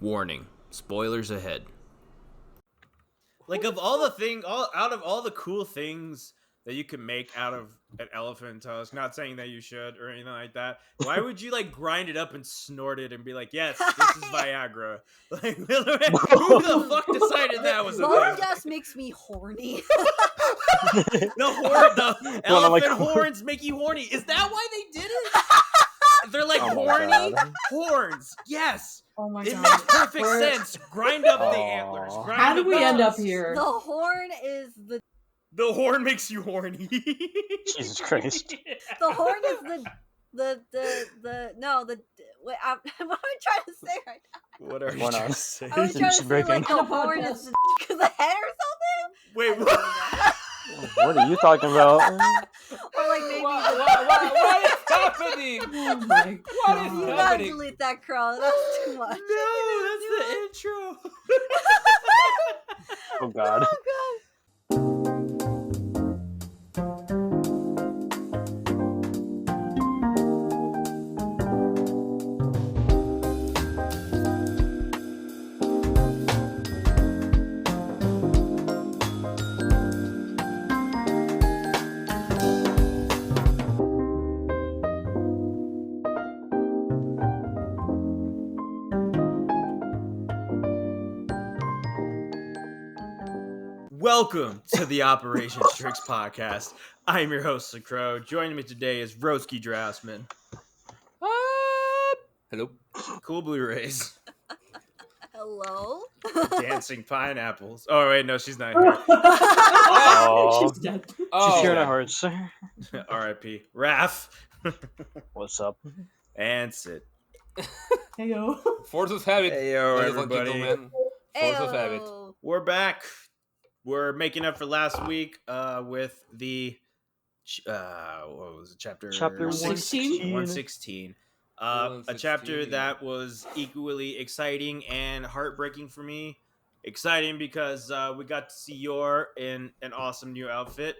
Warning. Spoilers ahead. Like, of all the thing, out of all the cool things that you can make out of an elephant tusk, not saying that you should or anything like that, why would you, like, grind it up and snort it and be like, yes, this is Viagra? Like, who the fuck decided that was a Bone thing? dust makes me horny. The elephant horns make you horny. Is that why they did it? They're like horny horns. Yes. Oh my It god. makes perfect sense. Grind up the antlers. Grind How up did we the end up tusks. here? The horn is The horn makes you horny. Jesus Christ. the horn is wait, what am I trying to say right now? What are you Why trying not? to say? I was trying to She's say breaking. like the horn is the head or something. Wait, I don't what? know. What are you talking about? Or like maybe What is happening? Oh my What is god. you gotta happening? delete that, Crow. That's too much. No, that's the intro. Oh God. Welcome to the Operation STRIX podcast. I am your host, The Crow. Joining me today is Broski Draftsman, Hello. Coolbluerays, Hello. Dancing Pineapples. Oh wait, no, she's not here. Oh, She's dead. Oh, she's here in our hearts. R.I.P. Raph What's up? and Sid. Heyo. Force of habit. Heyo, ladies and everybody. gentlemen. Force of habit. Ayo. We're back. We're making up for last week with the what was it, chapter 116? 116. A chapter 116. that was equally exciting and heartbreaking for me. Exciting because we got to see Yor in an awesome new outfit,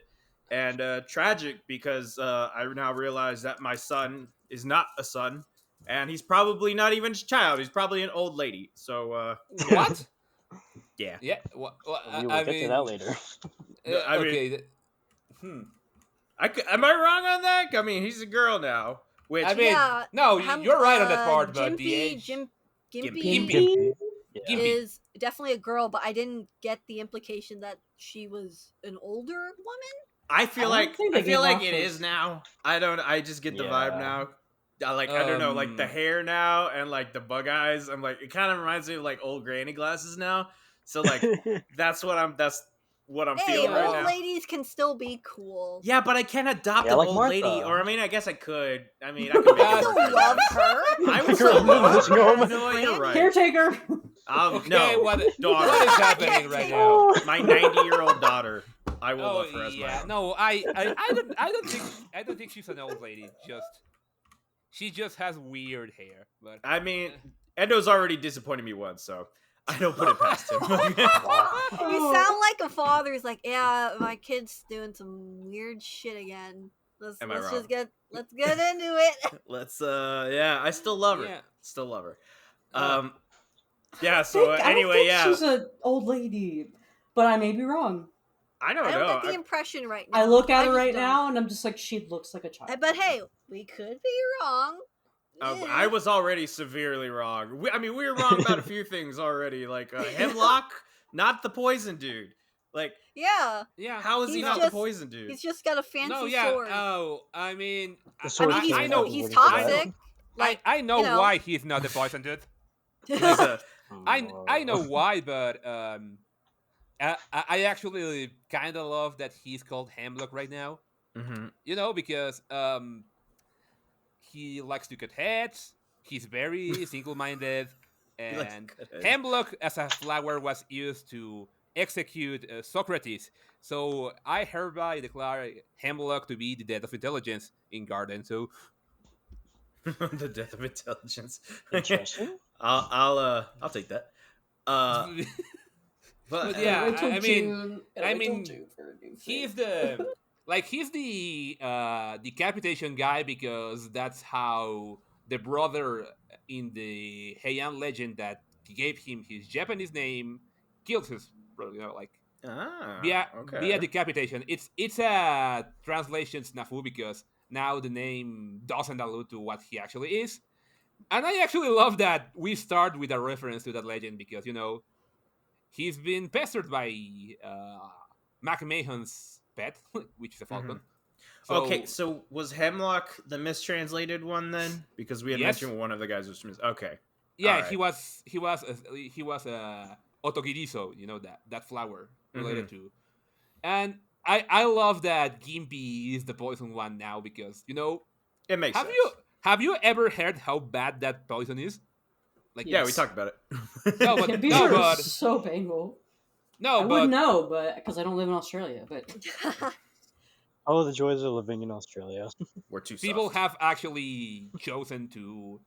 and tragic because I now realize that my son is not a son, and he's probably not even a child. He's probably an old lady. So What? yeah. Yeah. We will I get mean, to that later. I mean- okay. Am I wrong on that? I mean, he's a girl now. Which I mean, Yeah, no, you're right on that part, Gimpy, but the age. Gimpy. Gimpy. Yeah. Gimpy. is definitely a girl, but I didn't get the implication that she was an older woman. I feel I don't like think I they feel gave like off it those- is now. I just get the vibe Yeah. now. I don't know, like the Um, hair now and like the bug eyes. I'm like, it kind of reminds me of like old granny glasses now. So like that's what I'm Hey, feeling right old now. ladies can still be cool. Yeah, but I can't adopt Yeah, an like old Martha. lady, or I mean, I guess I could. I mean, I could make I it still work. love her. I would Girl, still love let's her. go. No, you're right. Caretaker. Okay, No, what daughter. is happening right now? My 90-year-old daughter. I will Oh love her as my yeah, own. no, I don't think she's an old lady. She just has weird hair. But I mean, Endo's already disappointed me once, so I don't put it past him. You sound like a father who's like, yeah, my kid's doing some weird shit again. Let's Am I wrong? just get into it. Let's yeah, I still love her. Yeah. Still love her. Uh, Yeah, so I don't anyway, think yeah. she's an old lady, but I may be wrong. I don't I don't know. get the impression right now. I look at her just right don't. now, and I'm just like, she looks like a child. But hey, we could be wrong. I was already severely wrong. We were wrong about a few things already, like Hemlock, not the poison dude. Like, Yeah, yeah. how is he He's not just- the poison dude? he's just got a fancy No, yeah. sword. Oh, I mean, The I sword mean, is I know. he's what is toxic. Like, I know you know. why he's not the poison dude. He's a- I know why, but I actually kind of love that he's called Hemlock right now. Mhm. You know, because he likes to cut heads. He's very single-minded, He likes to and cut heads. Hemlock as a flower was used to execute Socrates. So I hereby declare Hemlock to be the death of intelligence in Garden. So The death of intelligence. Interesting. I'll take that. But yeah, Wait till I mean, June. I Wait till mean, June for a new he's thing. the decapitation guy because that's how the brother in the Heian legend that gave him his Japanese name, killed his brother. Via okay. decapitation. It's a translation snafu because now the name doesn't allude to what he actually is. And I actually love that we start with a reference to that legend because he's been pestered by Mac Mahon's pet, which is a falcon. So, Okay, so was Hemlock the mistranslated one then? Because we had Yes. mentioned one of the guys was okay. yeah, Alright. he was otogiriso, that flower related to. And I love that Gimpy is the poison one now because It makes sense. have you ever heard how bad that poison is? Like Yeah, we Yes. talked about it. No, but Can be so painful. I would know, but because I don't live in Australia. But Oh, the joys of living in Australia. We're too people soft. have actually chosen to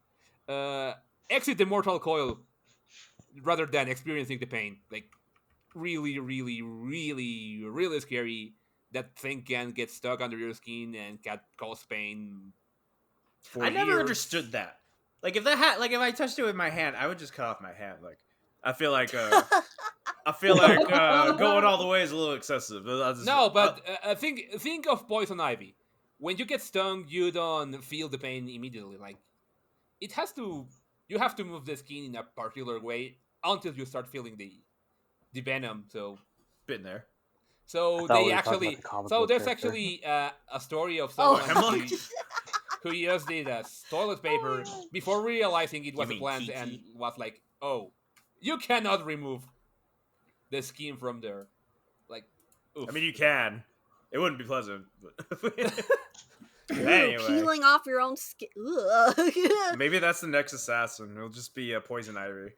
exit the mortal coil rather than experiencing the pain. Like really, really, really, really scary. That thing can get stuck under your skin and can cause pain. For I never years. understood that. Like if if I touched it with my hand, I would just cut off my hand. Like I feel like going all the way is a little excessive. No, but think of poison ivy. When you get stung, you don't feel the pain immediately. Like you have to move the skin in a particular way until you start feeling the venom. So been there. So I thought they we were talking actually about the comic so book there's character. actually a story of Oh, someone Hemlock. who used it as toilet paper before realizing it was a mean plant Kiki? and was like, oh, you cannot remove the skin from there. Like, oof. I mean, you can. It wouldn't be pleasant. But Ew, anyway, peeling off your own skin. maybe that's the next assassin. It'll just be a Poison Ivy,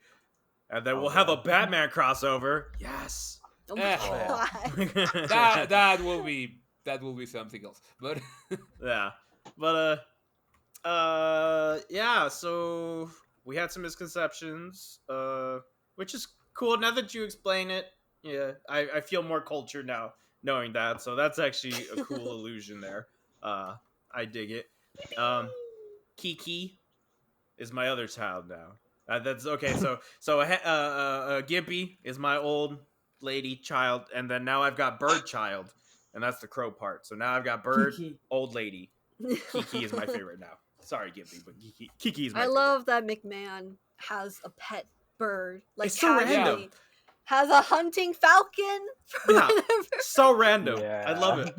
and then Oh, we'll have a God. Batman crossover. Yes. Oh my Eh. god. that will be something else. But Yeah, but yeah. So we had some misconceptions, which is cool. Now that you explain it, yeah, I feel more cultured now knowing that. So that's actually a cool illusion there. I dig it. Kiki is my other child now. That's okay. So Gimpy is my old lady child, and then now I've got bird child, and that's the crow part. So now I've got bird, Kiki. old lady. Kiki is my favorite now. Sorry, Gimpy, but Kiki is my I favorite. love that McMahon has a pet bird. Like It's so casually. random. Has a hunting falcon. Yeah. So random. Yeah. I love it.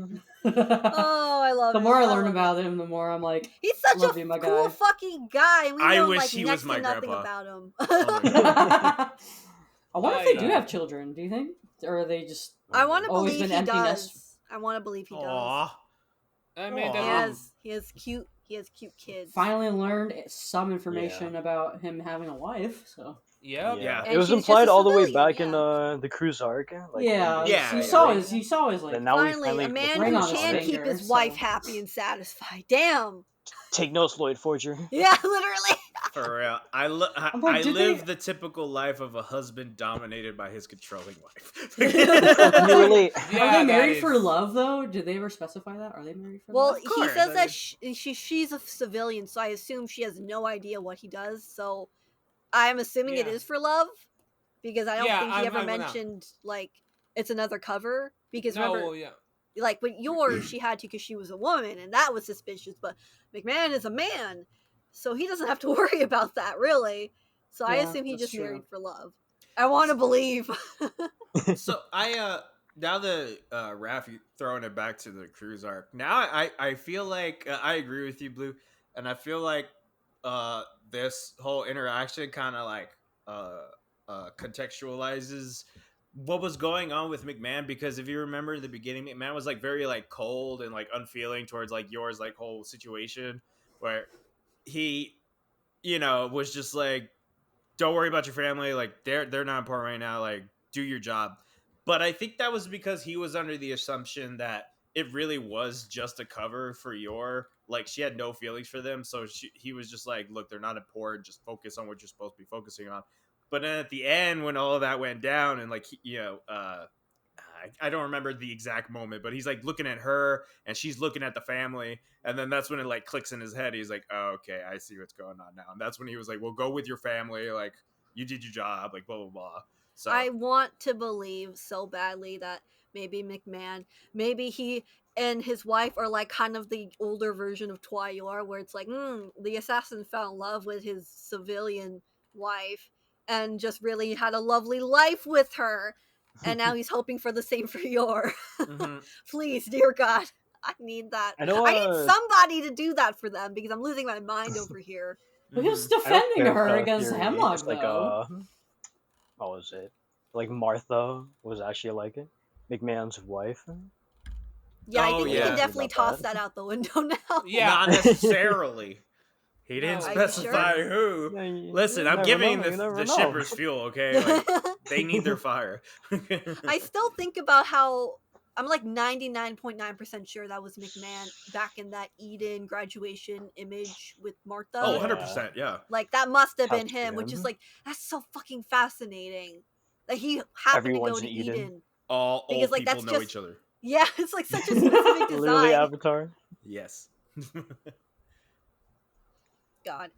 Oh, I love the it. more I love learn it. about him, the more I'm like, He's such love a you, my cool guy. fucking guy. We I know wish like he next was my to nothing grandpa. about him. Oh my God. I wonder if they do Yeah. have children. Do you think, or are they just? I want to Always believe been he empty does. nest. I want to believe he does. Aw. I mean, Aw. that's He has cute kids. Finally learned some information about him having a wife. So yeah. Yeah. And It was she's just implied a all the way civilian, back in the Cruise arc. Like, yeah, when Yeah, you yeah, saw yeah. his like. And now we Finally, a man ring who on his can finger, keep his so- wife happy and satisfied. Damn. Take notes, Lloyd Forger. Yeah, literally. For real, I'm like, I did live they- the typical life of a husband dominated by his controlling wife. Can you relate? Yeah, Are they that married is- for love though? Did they ever specify that? Are they married for Well, love? he course, says I that mean- she's a civilian, so I assume she has no idea what he does. So I'm assuming it Yeah. is for love because I don't Yeah, think he I'm ever not gonna- mentioned like it's another cover. Because No, remember, yeah. like with yours, she had to because she was a woman, and that was suspicious. But McMahon is a man, so he doesn't have to worry about that really. So I Yeah, assume he that's just true. married for love. I want to believe. So I now that Rafi throwing it back to the cruise arc, now I feel like I agree with you, Blue, and I feel like this whole interaction kind of like contextualizes what was going on with McMahon, because if you remember in the beginning, McMahon was like very like cold and like unfeeling towards like yours like whole situation, where he was just like, don't worry about your family, like they're not important right now, like do your job. But I think that was because he was under the assumption that it really was just a cover for your, like she had no feelings for them, so he was just like, look, they're not important, just focus on what you're supposed to be focusing on. But then at the end, when all of that went down, and like I don't remember the exact moment, but he's like looking at her and she's looking at the family, and then that's when it like clicks in his head. He's like, oh, okay, I see what's going on now. And that's when he was like, well, go with your family, like you did your job, like blah blah blah. So I want to believe so badly that maybe McMahon, maybe he and his wife are like kind of the older version of Twayor, where it's like, the assassin fell in love with his civilian wife and just really had a lovely life with her, and now he's hoping for the same for Yor. Please, dear God, I need that. I know. I need somebody to do that for them because I'm losing my mind over here. Well, he was I know defending her Fair against Fury Hemlock, is like though. what was it? Like Martha was actually like McMahon's wife. Yeah, I Oh, think we yeah. can definitely About toss that. that out the window now. Yeah. not necessarily. He didn't No. Are you specify sure? who. Yeah, you Listen, never I'm giving know, you never the know. shippers fuel, okay? Like, they need their fire. I still think about how I'm like 99.9% sure that was McMahon back in that Eden graduation image with Martha. Oh, Yeah. 100%, yeah. Like that must have Has been to be him, which is him. like that's so fucking fascinating. That he happened Everyone's to go to in Eden. Eden. All Because, old like, people that's know just- each other. Yeah, it's like such a specific Literally design. Avatar. Yes. God.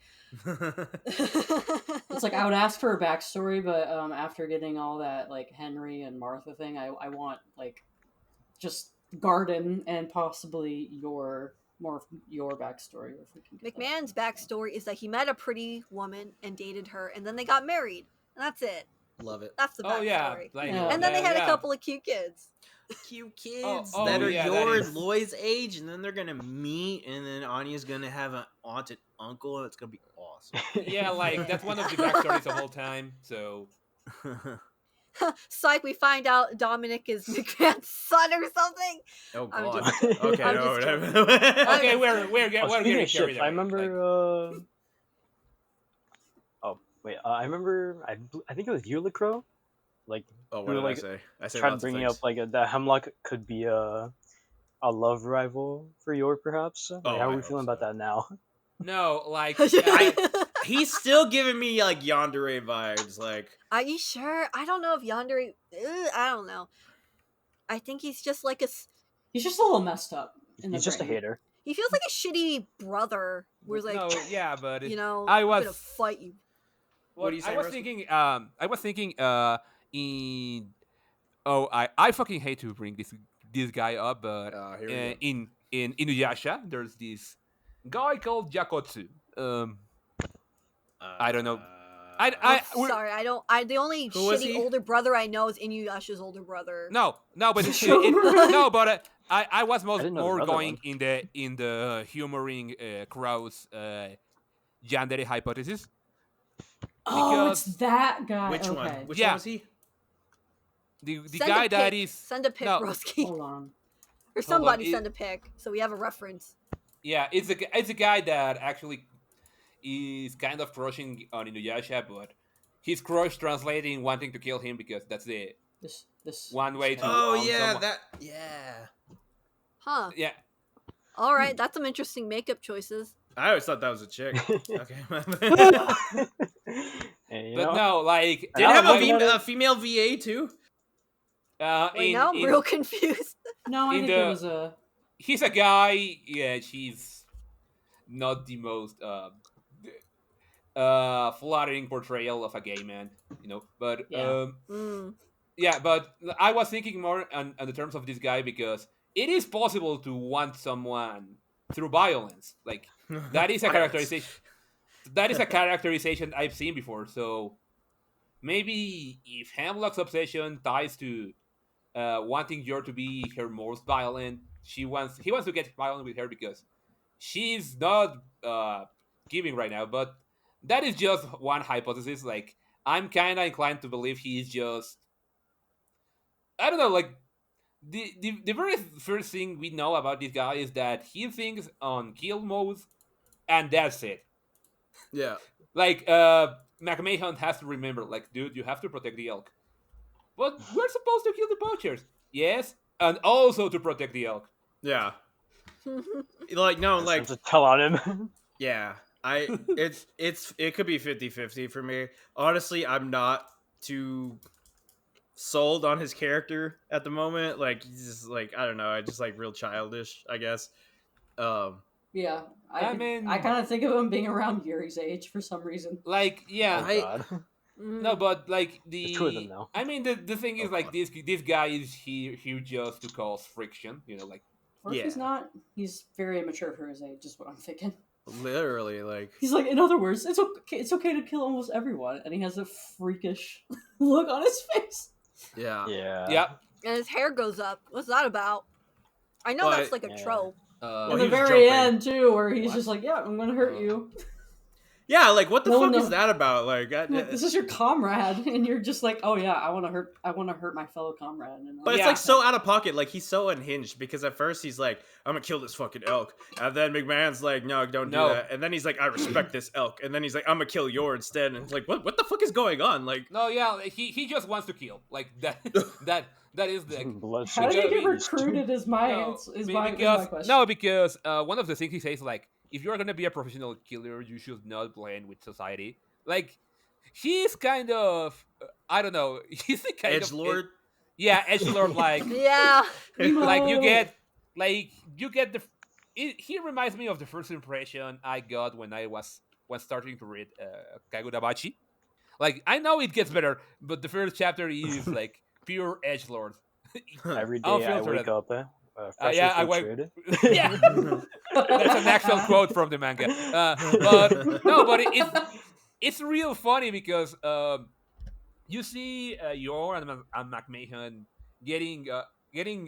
It's like I would ask for a backstory, but after getting all that like Henry and Martha thing, I want like just Garden and possibly your backstory. If we can get that. McMahon's backstory is that he met a pretty woman and dated her, and then they got married, and that's it. Love it. That's the backstory. Oh yeah, like, Yeah. And then they had a yeah. couple of cute kids. Cute kids oh, that are yeah, that your is- and Loy's age, and then they're gonna meet, and then Anya's gonna have an aunt and uncle, and it's gonna be awesome. Yeah, like that's one of the backstories of all time. So Psych, we find out Dominic is McMahon's son or something. Oh I'm god. just- Okay, I'm no, just whatever. okay, I'm we're just- we're Oh, get- we're speaking getting of ships, carried away. I remember. Like, I remember. I think it was Ulicro. Like Oh, we what were, did like, I say? I said tried lots of bringing things. up like that Hemlock could be a love rival for Yor, perhaps. Like, Oh, how I are we hope feeling about so. that now? no, like He's still giving me like Yandere vibes. Like, Are you sure? I don't know if Yandere. I don't know. I think he's just like He's just a little messed up. He's just a hater. he feels like a shitty brother. Where he's like, no, yeah, but you know, I I'm was- gonna fight you. What do you say, I was Rusty? thinking. I was thinking. In I fucking hate to bring this guy up, but here we go. in Inuyasha, there's this guy called Jakotsu. I don't know. Sorry, I don't. The only Who was shitty he? older brother I know is Inuyasha's older brother. No, but Sure. no, but I was I didn't know more the other going one. in the humoring Krauss Yandere hypothesis. Oh, it's Because- that guy. Which okay. one? Which Yeah. one was he? The Send guy a that pic. is Send a pic, no. Broski, Hold on. or on, somebody it- send a pic so we have a reference. Yeah, it's a guy that actually is kind of crushing on Inuyasha, but his crush translating wanting to kill him because that's the This one way to. Oh own yeah, someone. yeah. Huh. Yeah, All right, that's some interesting makeup choices. I always thought that was a chick. Okay. Hey, you but know, no, like Did it I'm have looking at it. a female VA too? Wait, now I'm real confused. No, I in think the- it was a. he's a guy. Yeah, she's not the most flattering portrayal of a gay man, But Yeah. yeah, but I was thinking more on the terms of this guy because it is possible to want someone through violence. Like that is a characterization. That is a characterization I've seen before. So maybe if Hemlock's obsession ties to wanting Yor to be her most violent, he wants to get violent with her because she's not giving right now. But that is just one hypothesis. Like I'm kind of inclined to believe he's just, I don't know, like the very first thing we know about this guy is that he thinks on kill mode, and that's it. Yeah. Like McMahon has to remember, like, dude, you have to protect the elk. But we're supposed to kill the poachers. Yes, and also to protect the elk. Yeah. Like no, like to tell on him. yeah. It could be 50-50 for me. Honestly, I'm not too sold on his character at the moment. Like he's just like, I don't know, I just like real childish, I guess. Yeah, I mean- I kind of think of him being around Yuri's age for some reason. Like, yeah, Oh, God. No, but like There's two of them the, now. I mean the thing is Oh, like fuck. this guy is here just to cause friction. You know, like Or if he's Yeah. not, he's very immature for his age. Is what I'm thinking. Literally, like He's like, in other words, it's okay. It's okay to kill almost everyone, and he has a freakish look on his face. yeah. yeah. And his hair goes up. What's that about? I know that's But like a Yeah. trope. Well, In he the was very jumping. end too, where he's What? just like, "Yeah, I'm gonna hurt Uh, you." Yeah, like what the No, fuck no. is that about? Like, I'm like, this is your comrade, and you're just like, "Oh yeah, I want to hurt my fellow comrade." And but it's Yeah. like so out of pocket. Like he's so unhinged because at first he's like, "I'm gonna kill this fucking elk," and then McMahon's like, "No, don't No. do that." And then he's like, "I respect this elk," and then he's like, "I'm gonna kill your instead." And it's like, what the fuck is going on? Like, No, yeah, he just wants to kill. Like that that is the Bloodshed. how did he get Because- recruited? Is my no, is be- my because question. no, because one of the things he says like, if you're gonna be a professional killer, you should not blend with society. Like he's kind of I don't know. He's the kind edge of lord. yeah, edgelord like Yeah. like you Emo. get the. He reminds me of the first impression I got when I was starting to read Kagurabachi. Like I know it gets better, but the first chapter is like pure edgelord. Every day I Unfiltered. wake up, freshly Yeah, I wake. filtered. Yeah, that's an actual quote from the manga. But no, but it's real funny because you see Yor and McMahon getting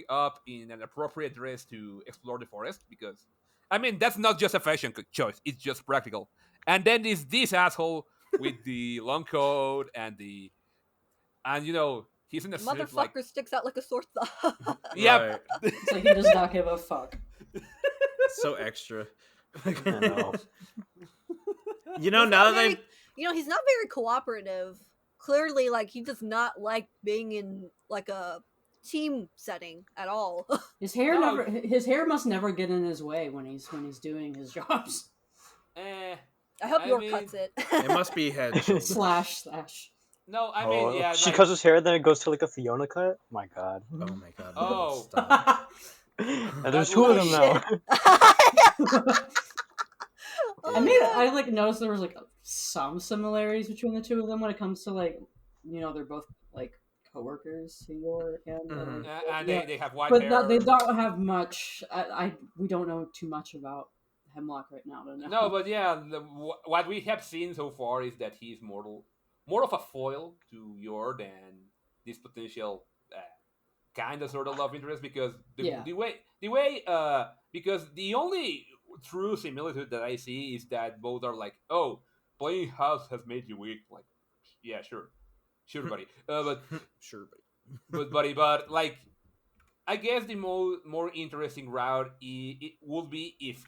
up in an appropriate dress to explore the forest because I mean that's not just a fashion choice; it's just practical. And then this asshole with the long coat and you know he's in a suit Motherfucker like sticks out like a sore thumb. yep. Right. It's like he does not give a fuck. So extra. I know. You know, He's now not that they very- he's not very cooperative. Clearly, like he does not like being in like a team setting at all. His hair No. his hair must never get in his way when he's doing his jobs. Eh, I hope I York mean- cuts it. it must be head and shoulders. slash. no, I mean yeah. She like, cuts his hair, then it goes to like a Fiona cut. My God. Oh my god. Oh. Stop. And there's That two of was- them Holy now. shit. Oh I my mean, God. I like noticed there was like some similarities between the two of them when it comes to like, they're both like coworkers, York and Mhm. and yeah. they have white But hair. they don't have much. We don't know too much about Hemlock right now. To know. No, but yeah, what we have seen so far is that he's more of a foil to Yor than this potential kind of sort of love interest because Yeah. the way because the only true similitude that I see is that both are like, oh, playing house has made you weak. Like, yeah, sure, buddy. But Sure, but but like, I guess the more interesting route it would be if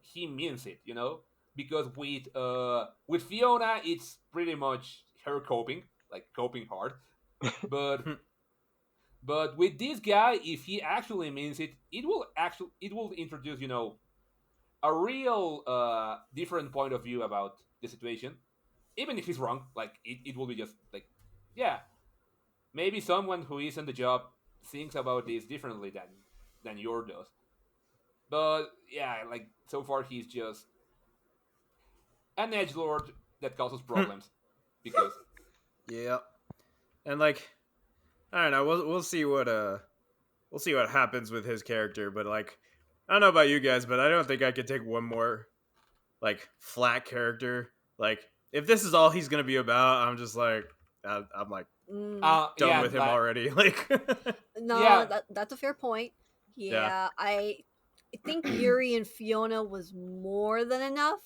he means it, you know, because with Fiona it's pretty much her coping hard, but but with this guy, if he actually means it, it will introduce a real different point of view about the situation, even if he's wrong. Like it will be just like, yeah, maybe someone who is on the job thinks about this differently than Yor does. But yeah, like so far he's just an edge lord that causes problems because yeah. And like, I don't know. We'll see what happens with his character. But like, I don't know about you guys, but I don't think I could take one more like flat character. Like, if this is all he's gonna be about, I'm just like, I'm like Mm, done yeah, with him like, already. Like, no, yeah. that's a fair point. Yeah. Yeah, I think Yuri and Fiona was more than enough.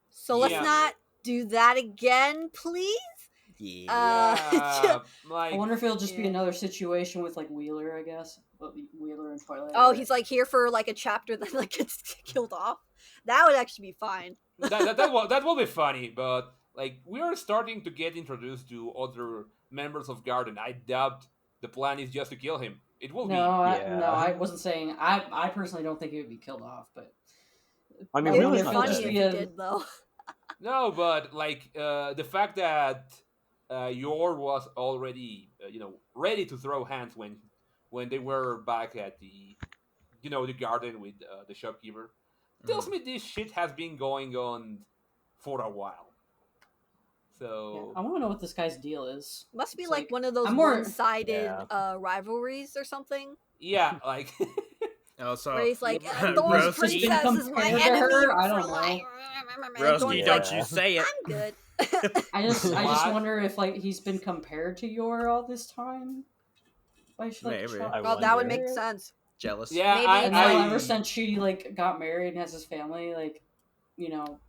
So let's Yeah. not do that again, please. yeah. Yeah, I like wonder if it'll just be Yeah. another situation with like Wheeler, I guess. Wheeler and Twilight. Oh, right? he's like here for like a chapter that like gets killed off. That would actually be fine. that will be funny, but like we are starting to get introduced to other members of Garden. I doubt the plan is just to kill him. It will No, Yeah. I wasn't saying. I personally don't think he would be killed off, but I mean, It would wonder be Wheeler's if not it'll funny just if dead. be he a- did though. be no, but like the fact that Yor was already ready to throw hands when they were back at the the garden with the shopkeeper tells me this shit has been going on for a while. So I want to know what this guy's deal is. Must be It's like one of those I'm more- one-sided Yeah. rivalries or something. yeah, like Oh, so Where he's like, Yeah, Thor's Broski- princess is my compared to enemy her? I for don't know. life. Broski, Yeah. don't you say it. I'm good. I just What? wonder if like he's been compared to Yor all this time. By, Maybe. I Well, that would wonder. make sense. Jealous. yeah, Maybe And now I- ever since she like got married and has his family, like, you know,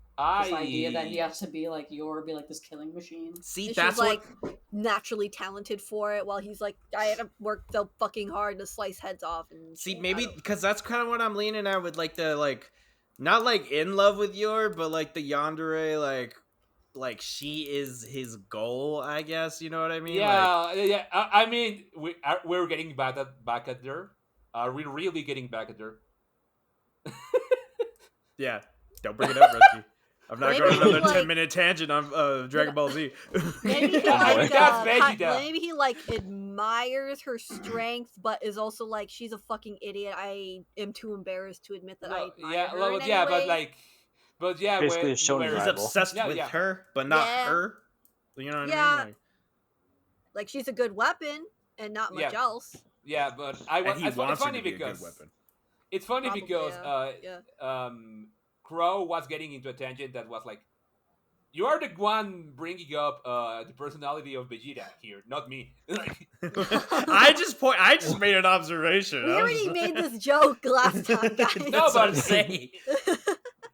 this idea that he has to be like Yor, be like this killing machine. See, And that's she's like what. naturally talented for it, while he's like, I had to work so fucking hard to slice heads off. And See, shit. maybe I don't- because that's kind of what I'm leaning at with like the like, not like in love with Yor, but like the yandere, like she is his goal. I guess you know what I mean. Like, yeah. I mean, we're getting back at her. Are we really getting back at her? yeah. Don't bring it up, Rusty. I'm not Maybe going he, another like- 10-minute tangent on Dragon Ball Z. Maybe he Yeah, like that's Vegeta. maybe he like admires her strength, but is also like, she's a fucking idiot. I am too embarrassed to admit that I admire yeah, her well, in yeah, any but way. like, but yeah, Basically when- a shonen where- He's rival. obsessed Yeah, with yeah. her, but not Yeah. her. You know what Yeah. I mean? Like, Like, she's a good weapon and not much Yeah. else. Yeah, but I and want. he It's wants her funny to be a because good weapon. it's funny Probably, because yeah. Crow was getting into a tangent that was like, you are the one bringing up the personality of Vegeta here, not me. Like, I just made an observation. We I was already just- made this joke last time, guys. That's No, what but- I'm saying.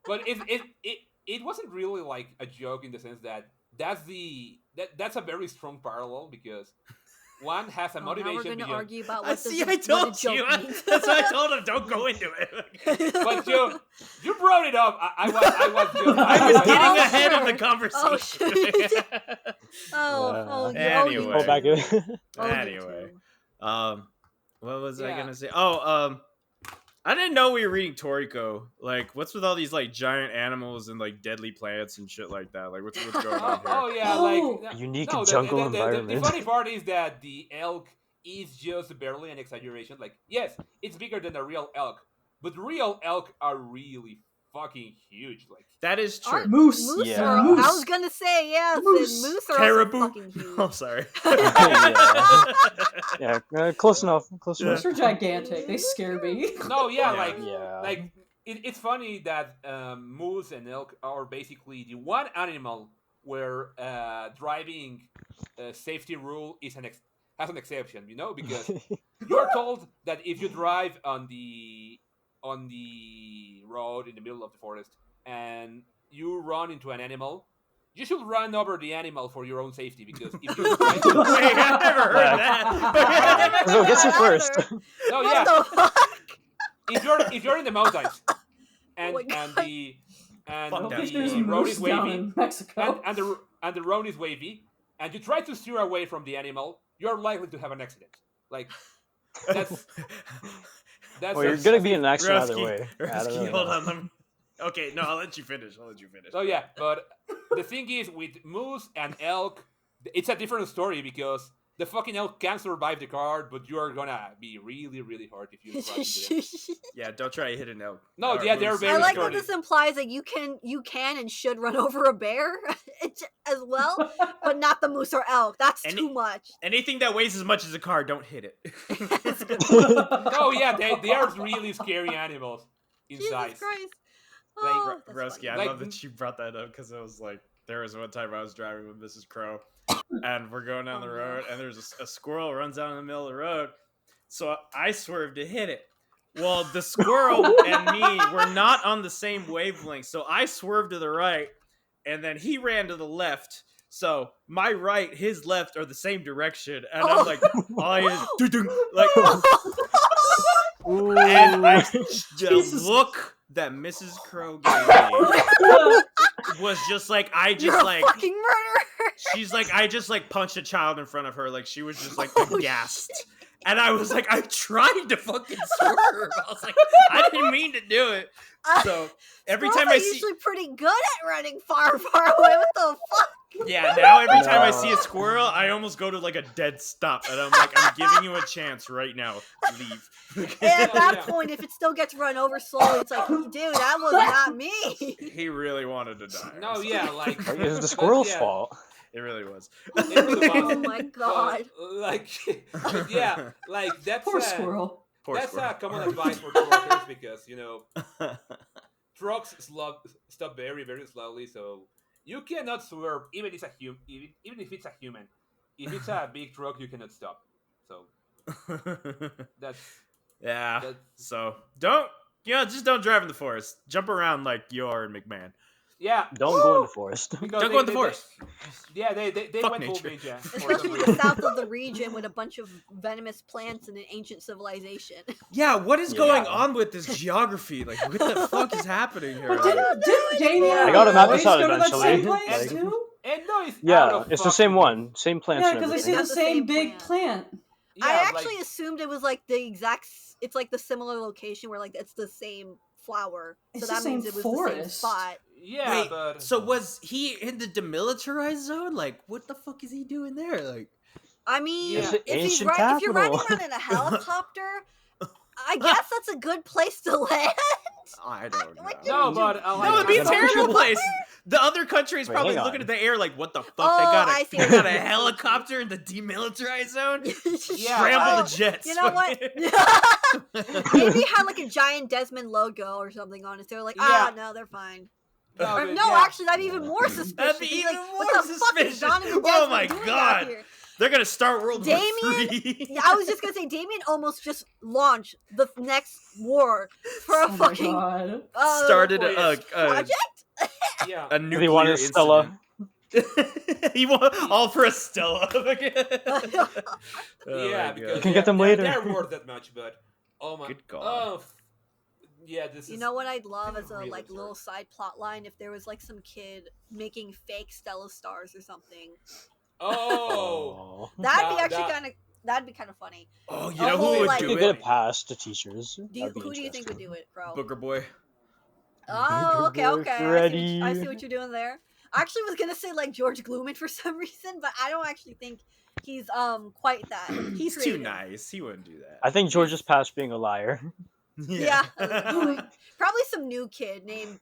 but it wasn't really like a joke in the sense that that's a very strong parallel because one has a Oh, now we're motivation going to beyond. argue about I what see. the, I what a told joke you. means. That's why I told him don't go into it. But you brought it up. I was just I was Oh, getting ahead of the sure. conversation. Oh, you Anyway. Hold back in. Anyway. What was I Yeah. gonna say? Oh, I didn't know we were reading Toriko. Like, what's with all these like giant animals and like deadly plants and shit like that? Like, what's going on here? Oh yeah, Oh. like Unique no, jungle the environment. funny part is that the elk is just barely an exaggeration. Like, yes, it's bigger than a real elk, but real elk are really fucking huge. Like, That is true. Aren't Moose. Moose Yeah. are, Moose. I was gonna say, yeah, Moose. moose are Caribou. also fucking huge. Oh, sorry. Yeah, close enough. Close Yeah. enough. Moose are gigantic. They scare me. no, yeah, Yeah. like Yeah. like it's funny that moose and elk are basically the one animal where driving safety rule is has an exception, you know, because you're told that if you drive on the road in the middle of the forest and you run into an animal, you should run over the animal for your own safety because if you Wait, I never heard that. So gets you first. no, What yeah, the fuck? if you're in the mountains and my and God. the and Fuck I don't that think shit. there's the road moose is down wavy in Mexico. and the road is wavy and you try to steer away from the animal, you're likely to have an accident. Like that's Well, you're gonna be in an accident either way. I don't Rusky, really hold know. on. Let me... Okay, no, I'll let you finish. so yeah. But the thing is, with moose and elk, it's a different story because the fucking elk can survive the car, but you are gonna be really, really hard if you crash into them. Yeah, don't try to hit a note. No, Or yeah, they're moose. very I like sturdy. that this implies that you can and should run over a bear as well, but not the moose or elk. That's And too much. Anything that weighs as much as a car, don't hit it. That's good. Oh yeah, they are really scary animals in Jesus size. Christ. Like, Oh, that's Rusky, funny. I Like- love that you brought that up because I was like, there was one time I was driving with Mrs. Crow, and we're going down the Oh, no. road, and there's a squirrel runs out in the middle of the road, so I swerved to hit it. Well, the squirrel and me were not on the same wavelength, so I swerved to the right, and then he ran to the left. So my right, his left are the same direction, and Oh. I'm like, I is doo-doo, like, Ooh. and the Jesus. look that Mrs. Crow gave me was just like You're a fucking murderer. she's like I just like punched a child in front of her, like she was just like Oh, aghast. And I was like, I tried to fucking swerve. I was like, I didn't mean to do it. So every Squirrels time are I see, usually pretty good at running far, far away. What the fuck? yeah, now every time I No. see a squirrel, I almost go to like a dead stop, and I'm like, I'm giving you a chance right now. Leave. And at that Yeah. point, if it still gets run over slowly, it's like, dude, that was not me. He really wanted to die. No, yeah, like Like, it's the but squirrel's yeah. fault. It really was. It really was. Oh my god. Like, yeah, like that's Poor squirrel. Poor that's squirrel. a common advice for truckers because trucks stop very very slowly, so you cannot swerve even if it's even if it's a human. If it's a big truck, you cannot stop. So that's Yeah. that's So just don't drive in the forest. Jump around like Yor and McMahon. yeah. Don't go in the forest. Because Don't go in the forest. They Fuck went full nature. ninja. for Especially some in the reason. south of the region with a bunch of venomous plants and an ancient civilization. Yeah, what is Yeah. going on with this geography? Like, what the fuck is happening here? But Like, didn't Damien I gotta map always this out go to that same eventually. place Like- too? And no, it's out Yeah, of it's the fuck same with one, same plants. Yeah, and because I see everything. the It's the same same big plant. plant. Yeah, I like- actually assumed it was like the exact. It's like the similar location where like it's the same flower. It's so the that means same it was the same forest. spot. yeah, wait, but so was he in the demilitarized zone? Like, what the fuck is he doing there? Like, I mean, It's the if he's ancient if you're riding capital. around in a helicopter, I guess that's a good place to land. I don't know. What no, but That would be a I'm pretty terrible sure- place. The other country is Wait, probably hang looking on. at the air like, what the fuck? Oh, I see they what got you a mean. helicopter in the demilitarized zone? Yeah, Scramble Oh, the jets. You know what? Maybe it had like a giant Desmond logo or something on it. So they're like, Yeah. no, they're fine. no, Or, but no, yeah. actually, that'd be even more suspicious. That'd be They'd even like, more what the fuck is suspicious. Donovan Oh Desmond my doing God. out here? They're going to start World War Damien- III. Yeah, I was just gonna say, Damien almost just launched the next war for a Oh my fucking god. Started project. Yeah. a He nuclear wanted a incident. Stella. He want all for a Stella. Oh Yeah, my because God. You can get them later. They're worth that much, but oh my Good God. Oh, yeah, this is. You know what I'd love as a Real like absurd. little side plot line if there was like some kid making fake Stella stars or something. Oh, That'd be That- actually that- kind of that'd be kind of funny. Oh, you A know whole, who would like- You do could get it? a pass to teachers. Who do you think would do it, bro? Booger Boy. Oh, okay, Booger okay. I Freddy. see what you're doing there. I actually was gonna say like George Glooman for some reason, but I don't actually think he's quite that. He's too creative. nice. He wouldn't do that. I think George is past being a liar. Yeah, that's a good point. Probably some new kid named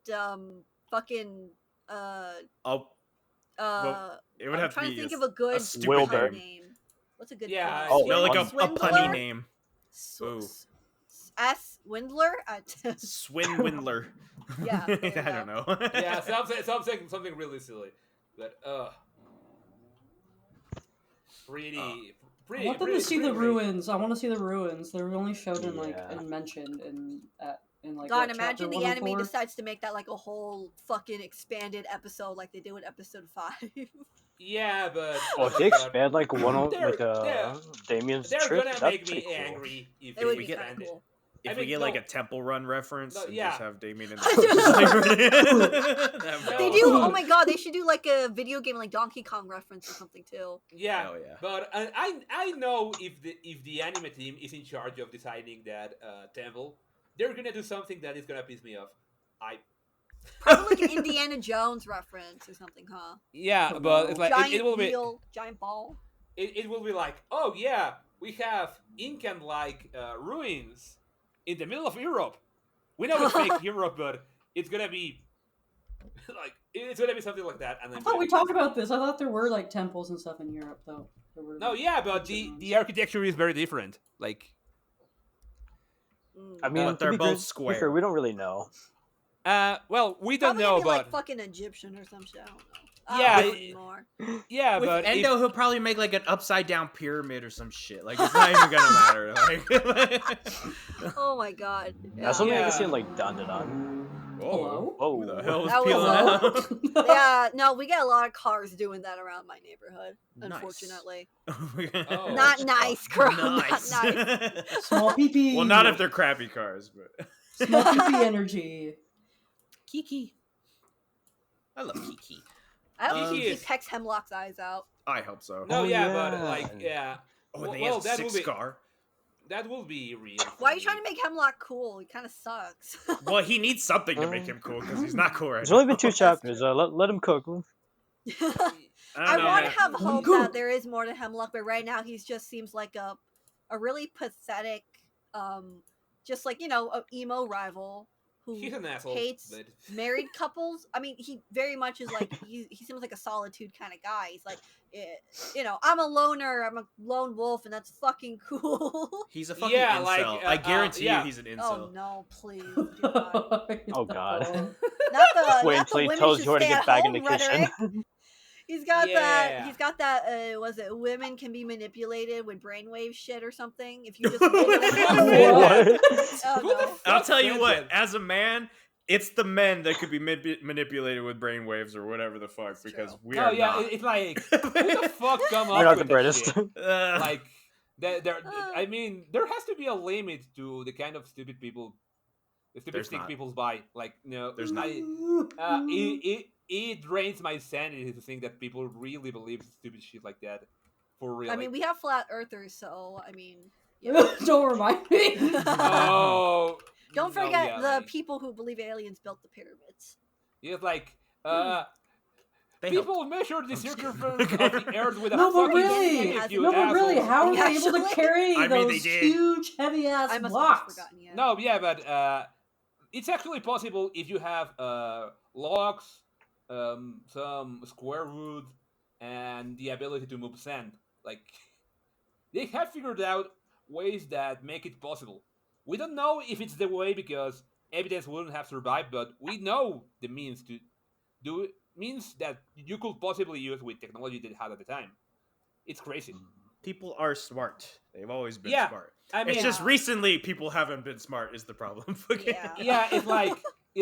fucking Oh, it would I'm have to trying be to think a, of a good stupid Wilbur. name. name. What's a good Yeah, name? Oh, No, like a Swindler? punny name. Sw- Ooh. S Windler? Swindler. Yeah, there you I don't know. yeah, something really silly, but pretty. I want them to see the ruins. I want to see the ruins. They're only showed in like Yeah. and mentioned in like. God, what, imagine chapter the anime 104? decides to make that like a whole fucking expanded episode like they did with episode 5. Yeah, but Well, if oh they my God. expand like one of They're- like Damien's They're trip, gonna that's make pretty me cool. angry if It they would be expand kind of it. cool. If I we mean, get like no. a temple run reference No, and yeah. just have Damien in They No. do. Oh my god, they should do like a video game like Donkey Kong reference or something too. Yeah, Hell yeah. but I know if the anime team is in charge of designing that temple, they're gonna do something that is gonna piss me off. Probably like an Indiana Jones reference or something, huh? Yeah, Oh, but no. it's like Giant it will be eel, giant ball. it will be like, oh yeah, we have Incan like ruins in the middle of Europe. We know it's fake Europe, but it's gonna be like it's gonna be something like that. And I then thought we talked about this. I thought there were like temples and stuff in Europe, though. There were, No, like, yeah, but ancient ones. the architecture is very different. Like, Mm. I mean, But to they're be both fair- to be square. fair, we don't really know. well, we don't Probably know, gonna be but like fucking Egyptian or some shit. I don't know. I Yeah, don't know it- anymore. yeah, With but Endo, he'll probably make like an upside down pyramid or some shit. Like it's not even gonna matter. Like, Oh my god. That's something I Yeah. can see in like Dun Dun Dun. Hello? Oh, Who the hell is That was peeling low. Yeah, no, we get a lot of cars doing that around my neighborhood. Nice. Unfortunately, Oh. not that's nice, Crow. Nice. Not nice. Small PP. Well, not if they're crappy cars, but Small PP energy. Kiki. I love Kiki. I hope Kiki he is- pecks Hemlock's eyes out. I hope so. no, Oh, yeah, but yeah. like, yeah, Oh, and well, they have that six will be scar. that will be real. Why are you trying to make Hemlock cool? He kind of sucks. Well, he needs something to make him cool because he's not cool right There's now. only been 2 chapters. Let him cook. I don't want know. to have hope Good. that there is more to Hemlock, but right now he just seems like a really pathetic, just like a emo rival who He's an asshole, hates but married couples. I mean, he very much is like he seems like a solitude kind of guy. He's like, I'm a loner, I'm a lone wolf, and that's fucking cool. He's a fucking Yeah, incel. like, I guarantee yeah. you, he's an incel. Oh no, please do not. Oh god. Not Wait the until he women tells should you where to stay get at back in the home rhetoric. kitchen. He's got that. Yeah. He's got that. Was it women can be manipulated with brainwave shit or something? If you just Who manipulate the them. fuck What? Oh Who the no. fuck I'll tell you said what. that? As a man, it's the men that could be manipulated with brainwaves or whatever the fuck, It's because true. we No, are yeah, not. it's like, who the fuck come We're up not with the that greatest. shit? Like, I mean, there has to be a limit to the kind of stupid There's thing not. people buy. Like, no, There's not. It drains my sanity to think that people really believe stupid shit like that. For real. I mean, like, we have flat earthers, so I mean, yeah. Don't remind me. oh, Don't no, forget yeah, the like, people who believe aliens built the pyramids. it's like, They people helped. measure the I'm just circumference kidding. of the Earth with a No, but fucking really, stick, you no, but really, assholes. how are they able to Actually. carry I mean, they those did. huge, heavy ass I must have just blocks? forgotten. Yeah. No, yeah, but it's actually possible if you have logs, some square wood, and the ability to move sand. Like, they have figured out ways that make it possible. We don't know if it's the way because evidence wouldn't have survived, but we know the means to do it. Means that you could possibly use with technology they had at the time. It's crazy. People are smart. They've always been Yeah, smart. I mean, It's just Yeah. recently people haven't been smart is the problem. Yeah. yeah, it's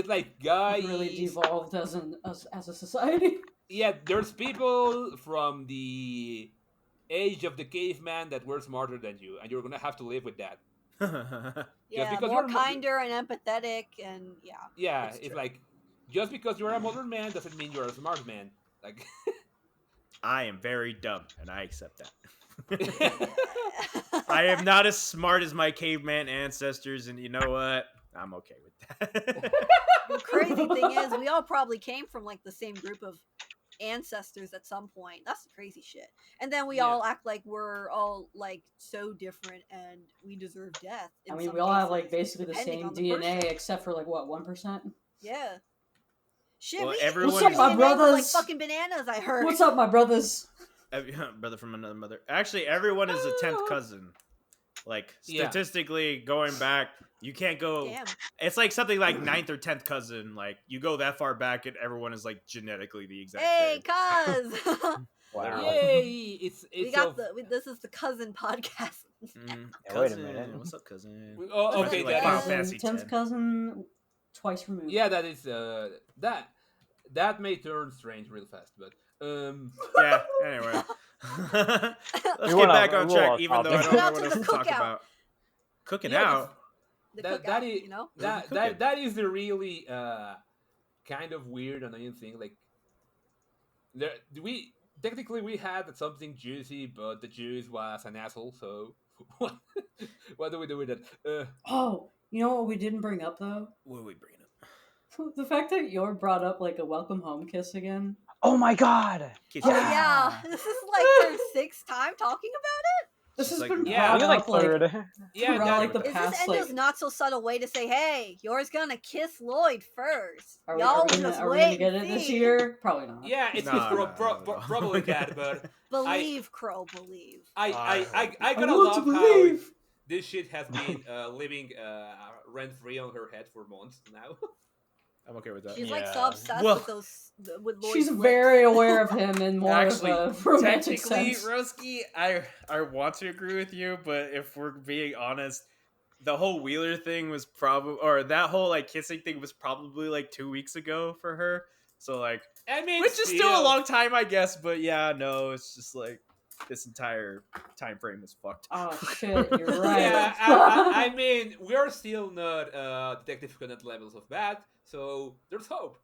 like guys. We've really devolved as a society. Yeah, there's people from the age of the caveman that were smarter than you, and you're gonna have to live with that. Yeah, because more you're kinder and empathetic, and yeah. Yeah, It's it's true. like just because you're a modern man doesn't mean you're a smart man. Like, I am very dumb, and I accept that. I am not as smart as my caveman ancestors, and you know what? I'm okay with that. The crazy thing is, we all probably came from like the same group of ancestors at some point. That's the crazy shit. And then we Yeah. all act like we're all like so different and we deserve death. I in mean, some we all have like cases, basically the depending same on the DNA, person. except for like what 1%. Yeah. Shit, Well, we everyone What's up, is- my DNA were like brothers? fucking bananas. I heard. What's up, my brothers? Brother from another mother. Actually, everyone is a 10th cousin. Like, Yeah. statistically, going back, you can't go. Damn. It's like something like 9th or 10th cousin. Like, you go that far back, and everyone is like genetically the exact Hey, same. cuz. Wow. yay! It's we so. got this is the cousin podcast. Yeah, wait a minute. What's up, cousin? Oh, Especially okay, like that Final is, Fantasy 10th 10. cousin, twice removed. yeah, that is that may turn strange real fast, but Yeah. Anyway, let's We get went back off- on we track, went even off though I topic. don't know Out what to else the to talk cookout. about. Cooking Yeah, out. The that cookout, is you know? What are we that cooking? that is the really kind of weird annoying thing. Like, there we technically we had something juicy, but the juice was an asshole. So what do we do with it? Oh, you know what we didn't bring up though? What are we bringing up? The fact that Yor brought up like a welcome home kiss again. Oh my god! Kiss Oh your yeah, ass. this is like their sixth time talking about This She's has like, been yeah, brought You're like up like third. Yeah, throughout that, like the it. Is past this like. Endo's not so subtle way to say, "Hey, yours gonna kiss Lloyd first"? Are we, Y'all are we just gonna wait get and it this see. year? Probably not. yeah, it's No, probably that, but Believe, Crow, believe. I gotta want to love how believe. this shit has been living rent free on her head for months now. I'm okay with that. She's like so Yeah. obsessed Well, with with Lloyd's She's lips. very aware of him in more Actually, of a romantic technically, sense. Roski, I want to agree with you, but if we're being honest, the whole Wheeler thing was probably, or that whole like kissing thing was probably like 2 weeks ago for her. So like, I mean, which is still a long time, I guess. But yeah, no, it's just like this entire time frame is fucked. Oh shit, you're right. Yeah, I mean, we're still not Detective Conan levels of bad, so there's hope.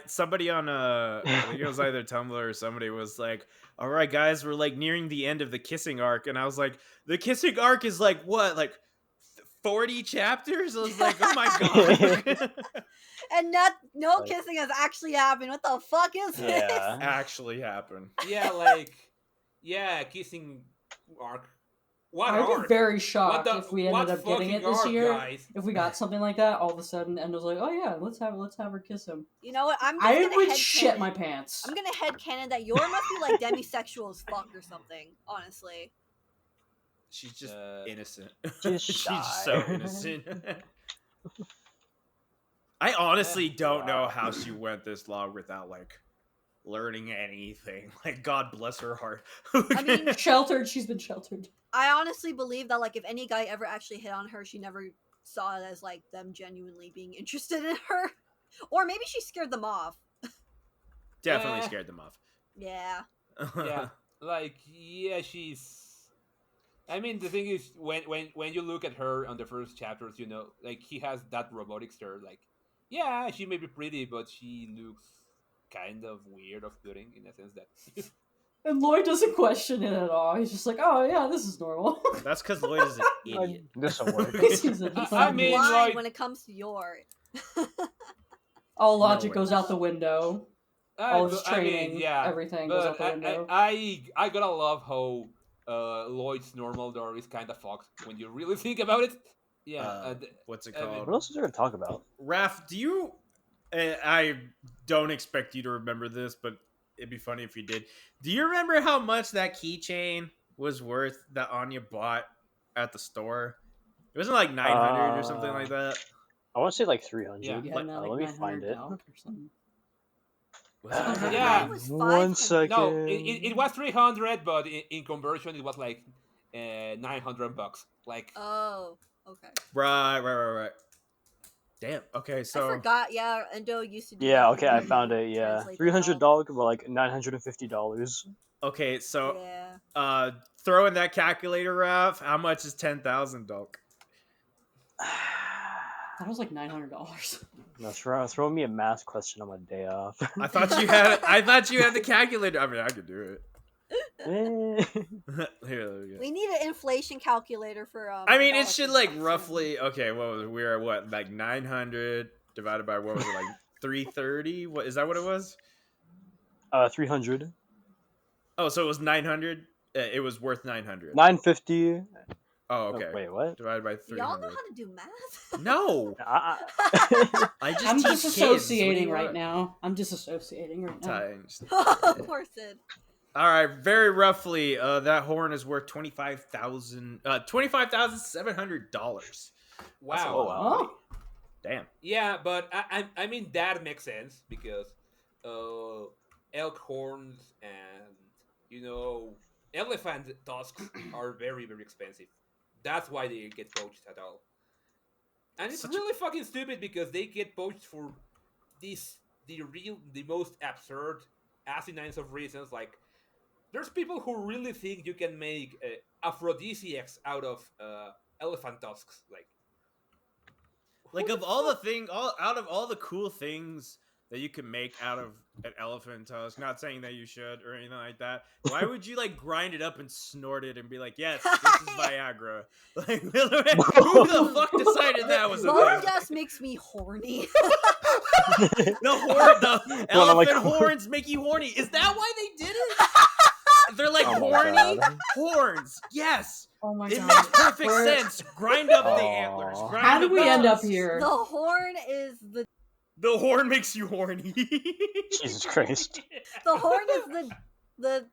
Somebody on I think it was either Tumblr or somebody was like, "All right, guys, we're like nearing the end of the kissing arc," and I was like, "The kissing arc is like what, like 40 chapters?" I was like, "Oh my god!" And no Like- kissing has actually happened. What the fuck is this? Yeah. Actually happened. Yeah, like, yeah, kissing arc What I'd be art? very shocked the- if we ended what up getting it fucking this art, year. guys? If we got something like that, all of a sudden, and was like, "Oh yeah, let's have her kiss him." You know what? I'm just I gonna would head shit my canon. pants. I'm gonna headcanon that Yor must be like demisexual as fuck or something. Honestly, She's just innocent. Just She's shy. just so innocent. I honestly don't know wow. how she went this long without like learning anything. Like, God bless her heart. I mean, Sheltered. She's been sheltered. I honestly believe that like if any guy ever actually hit on her, she never saw it as like them genuinely being interested in her, or maybe she scared them off. Definitely scared them off. Yeah. Yeah, like she's. I mean, the thing is, when you look at her on the first chapters, you know, like he has that robotic stare. Like, yeah, she may be pretty, but she looks kind of weird off-putting in a sense that. And Lloyd doesn't question it at all. He's just like, "Oh yeah, this is normal." That's because Lloyd is an idiot. This'll work. He's a- He's so I mean, blind like- when it comes to Yor. all logic way. goes out the window. All his I mean, training, yeah, everything goes out but the window. I gotta love how Lloyd's normal door is kind of fucked when you really think about it. Yeah, What's it I mean- called? What else is there to talk about? Raph, do you? I don't expect you to remember this, but it'd be funny if you did. Do you remember how much that keychain was worth that Anya bought at the store? It wasn't like 900 or something like that. I want to say like 300. Yeah. Yeah, like, no, let like me find it. $900 or something. Was it I Yeah. thought it was 1 500. second. No, it was 300, but in conversion it was like $900. Like, Oh, okay. Right. Damn. Okay, I so forgot. Yeah, Endo used to do. Yeah, that okay, I when found you it. Yeah, translate $300, them but like $950. okay, out. so Yeah. throw in that calculator, Raph. How much is 10,000, dog? That was like $900. No, throw me a math question on my day off. I thought you had. I thought you had the calculator. I mean, I could do it. Here we go. We need an inflation calculator for. I mean, it dollars should and like stuff. roughly. Okay, what was it? We were at what, like 900 divided by what was it, like 330? What is that? What it was? 300. Oh, so it was 900. It was worth 900. 950. Oh, okay. Wait, what? Divided by Y'all know 300. how to do math? No, I, I just I'm teach kids. What do you disassociating right want? now. I'm disassociating right now. Times. Of course it. All right, very roughly, that horn is worth $25,700. wow. Oh, wow. Oh, Damn. Yeah, but I mean that makes sense because elk horns and elephant tusks are very very expensive. That's why they get poached at all. And it's really fucking stupid because they get poached for the most absurd asinines of reasons. Like, there's people who really think you can make aphrodisiacs out of elephant tusks. Like, of all the thing, out of all the cool things that you can make out of an elephant tusk, not saying that you should or anything like that, why would you like grind it up and snort it and be like, yes, this is Viagra? Like, who the fuck decided that was a Love thing? just makes me horny. The Well, elephant like- horns make you horny. Is that why they did it? They're like Oh my horny God. horns. Yes. oh my It god. makes perfect We're- sense. Grind up the Aw. antlers. Grind How up did we the end up tusks. here? The horn is the The horn makes you horny. Jesus Christ. the horn is the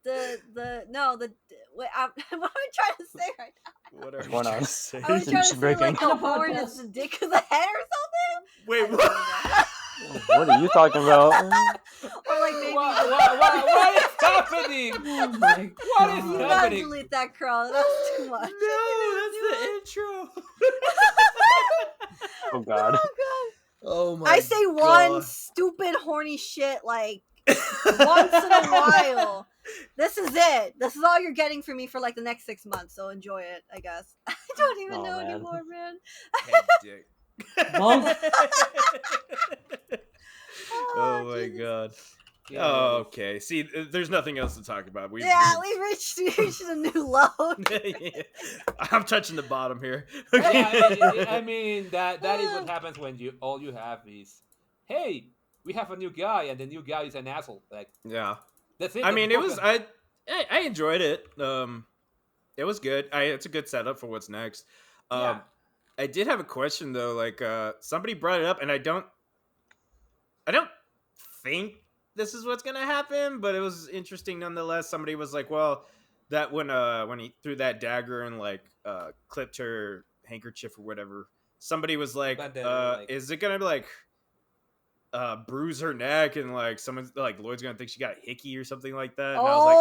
no the wait, what am I trying to say right now? What are you Going on? trying to say? I was It's trying to say breaking. like the On a horn podcast. is the dick of the head or something. Wait, I don't what? know. What are you talking about? Or like maybe what is happening? Oh my What is god. you gotta happening? delete that, Crow. That's too much. No, that's the intro. Oh God. Oh my! I say one stupid horny shit like once in a while. This is it. This is all you're getting from me for like the next 6 months. So enjoy it, I guess. I don't even Oh, know man. anymore, man. Head dick. Bonk. Oh my Jesus. god. Yeah. Oh, okay. See, there's nothing else to talk about. Yeah, we reached a new low. I'm touching the bottom here. I mean that is what happens when all you have is, hey, we have a new guy and the new guy is an asshole. Like, Yeah. that's it. I mean, it That's was broken. I enjoyed it. It was good. It's a good setup for what's next. Yeah. I did have a question though. Like, somebody brought it up, and I don't think this is what's gonna happen, but it was interesting nonetheless. Somebody was like, "Well, that when he threw that dagger and like clipped her handkerchief or whatever." Somebody was like, But then, like, "Is it gonna like bruise her neck and like someone's like Lloyd's gonna think she got hickey or something like that?" And I was like,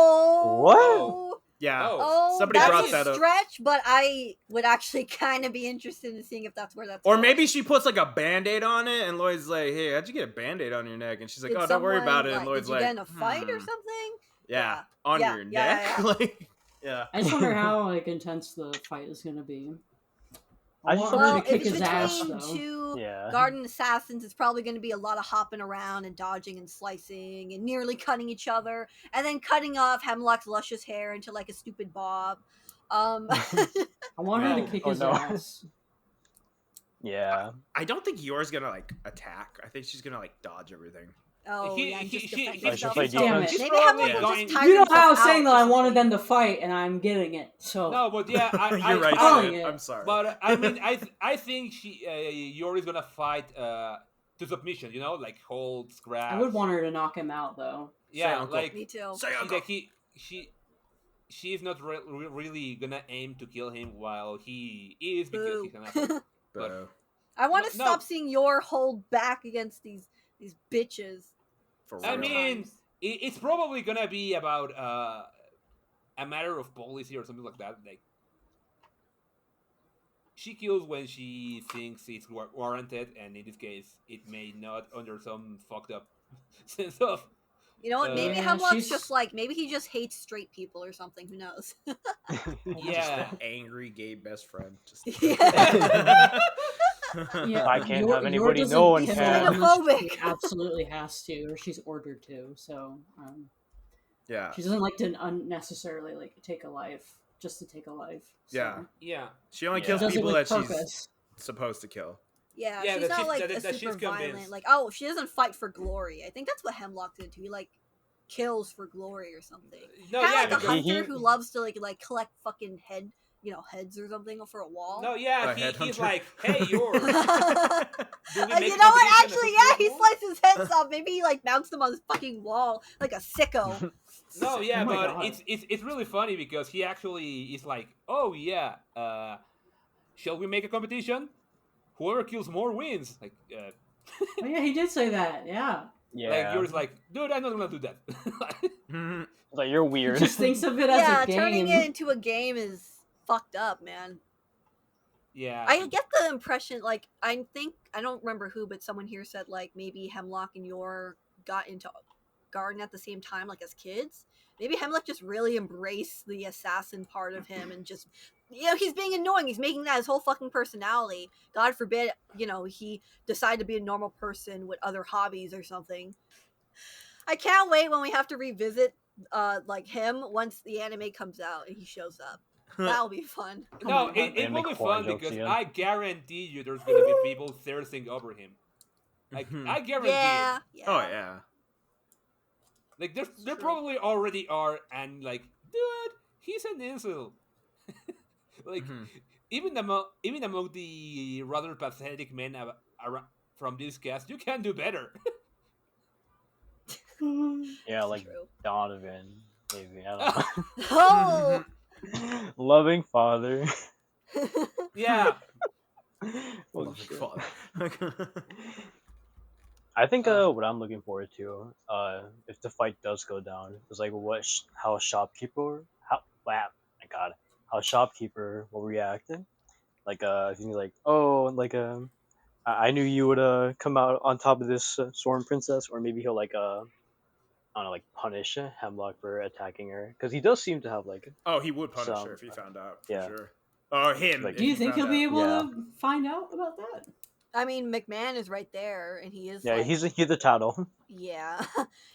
What? Oh, "Yeah." oh, Somebody that's brought a that up. stretch, but I would actually kind of be interested in seeing if that's where that's. Or going. maybe she puts like a band-aid on it, and Lloyd's like, "Hey, how'd you get a band-aid on your neck?" And she's like, Did "Oh, don't worry someone, about it." And like, Lloyd's did you like, get in a fight or "Hmm, something? yeah, on Yeah, your yeah, neck." yeah. Like, yeah. I just wonder how like intense the fight is gonna be. I I want just her Well, to if kick it's his ass between though. two Yeah. garden assassins, it's probably going to be a lot of hopping around and dodging and slicing and nearly cutting each other, and then cutting off Hemlock's luscious hair into like a stupid bob. I want her to Oh. kick Oh, his no. ass. Yeah. I don't think Yor's gonna like attack. I think she's gonna like dodge everything. Oh, He- yeah, and he- just he- defend he's- I should yourself. play or something. Damn it. defense. He's Maybe Hemlock probably will going- just tire You know himself how I was out saying that or I wanted something. them to fight, and I'm getting it. So No, but yeah, You're right, calling Sid. it. I'm sorry. But I mean, I think Yori's gonna fight to submission. You know, like holds, grabs. I would want her to knock him out though. Yeah, Say, uncle. like Me too. Say, she, uncle. like she's not really gonna aim to kill him while he is because Boo. he's an asshole. But Bro. I want to No. stop seeing Yor hold back against these bitches. For I real. mean, Sometimes. it's probably gonna be about a matter of policy or something like that. Like she kills when she thinks it's warranted, and in this case, it may not under some fucked up sense of. You know what? Maybe Yeah, Hemlock's she's- just like, maybe he just hates straight people or something. Who knows? Yeah. Just the angry gay best friend. Just Yeah. Yeah, I can't Yor- have Yor anybody, doesn't no one He's kill can. unless xenophobic. She absolutely has to, or she's ordered to. So yeah. she doesn't like to unnecessarily like take a life just to take a life. So. Yeah. Yeah. She only Yeah. kills Does it people with that she's purpose. supposed to kill. Yeah, Yeah, she's that not she's- like that- a that she's super violent. convinced. Like, oh, she doesn't fight for glory. I think that's what Hemlock did too. He like kills for glory or something. No, Kind of yeah, like a because hunter who loves to like collect fucking heads or something for a wall. no, yeah, A he's headhunter. like, hey, you're. You Do we make know a what? competition Actually, of yeah, he football? slices heads off. Maybe he like mounts them on his fucking wall like a sicko. No, yeah, Oh my but God. it's really funny because he actually is like, oh yeah, shall we make a competition? Whoever kills more wins. Like, Oh yeah, he did say that. Yeah, Yeah. like yours, like, dude, I'm not gonna do that. Mhm. Like, you're he weird. just thinks of it Yeah, as a game. turning it into a game is fucked up, man. Yeah, I get the impression, like, I don't remember who, but someone here said, like, maybe Hemlock and Yor got into Garden at the same time, like, as kids. Maybe Hemlock just really embraced the assassin part of him and just, he's being annoying. He's making that his whole fucking personality. God forbid, he decided to be a normal person with other hobbies or something. I can't wait when we have to revisit, like, him once the anime comes out and he shows up. That'll be fun. no, God. it And will make be porn fun jokes because again. I guarantee you there's gonna be people thirsting over him. Like, Mhm. I guarantee Yeah, it. yeah. Oh yeah. Like, there True. probably already are, and like, dude, he's an incel. Like, Mhm. even among the rather pathetic men from this cast, you can do better. Yeah, like True. Donovan, maybe. I Oh! Mm-hmm. don't know. Loving father. Yeah, Oh, Loving shit. father. I think what I'm looking forward to, if the fight does go down, is like how how shopkeeper will react. Like if you like, oh, like I knew you would come out on top of this Storm Princess, or maybe he'll like I don't know, like punish Hemlock for attacking her, because he does seem to have like Oh, he would punish Some, her if he found out for yeah. sure. Or him. Like- if Do you he think found he'll be out. able Yeah. to find out about that? I mean, McMahon is right there, and he is. yeah, like, he's a tattle. Yeah,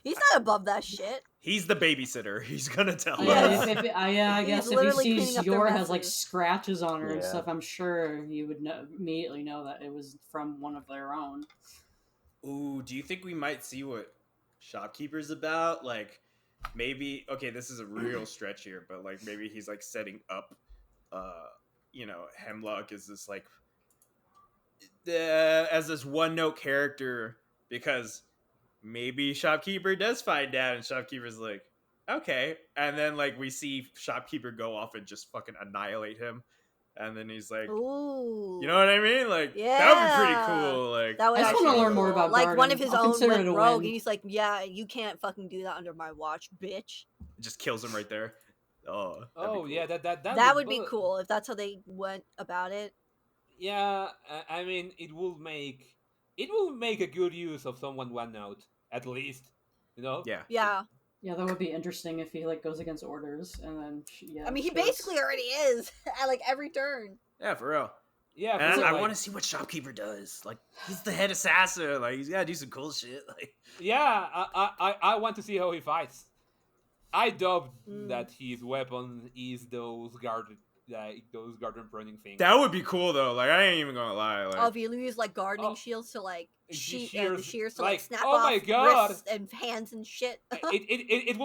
he's not above that shit. He's the babysitter. He's gonna tell Yeah. us. I He's guess if he literally sees cleaning up their Yor has like messes. scratches on her and Yeah. stuff, I'm sure he would immediately know that it was from one of their own. Ooh, do you think we might see what Shopkeeper's about? Like, maybe okay, this is a real stretch here, but like maybe he's like setting up, Hemlock is this like as this one note character because maybe Shopkeeper does find out, and Shopkeeper's like, okay, and then like we see Shopkeeper go off and just fucking annihilate him, and then he's like, Ooh. you know what I mean? Like Yeah. that would be pretty cool. Like That would I just actually wanna be learn more cool. about like one Garden. of his I'll own consider went it a rogue, win. and he's like, "Yeah, you can't fucking do that under my watch, bitch." just kills him right there. Oh, that'd be Oh cool. yeah, That would be cool if that's how they went about it. Yeah, I mean, it will make a good use of someone one note at least. You know. Yeah. Yeah. Yeah, that would be interesting if he like goes against orders and then I mean, he shows- basically already is at like every turn. Yeah, for real. Yeah, And for I real, want to see what Shopkeeper does. Like, he's the head assassin. Like, he's got to do some cool shit. Like, Yeah, I want to see how he fights. I doubt Mm. that his weapon is those garden pruning things. that would be cool, though. Like, I ain't even going to lie. Like, Oh, if you use like gardening Oh. shields to like the Shears, shears to like, like snap oh off my God. wrists and hands and shit. It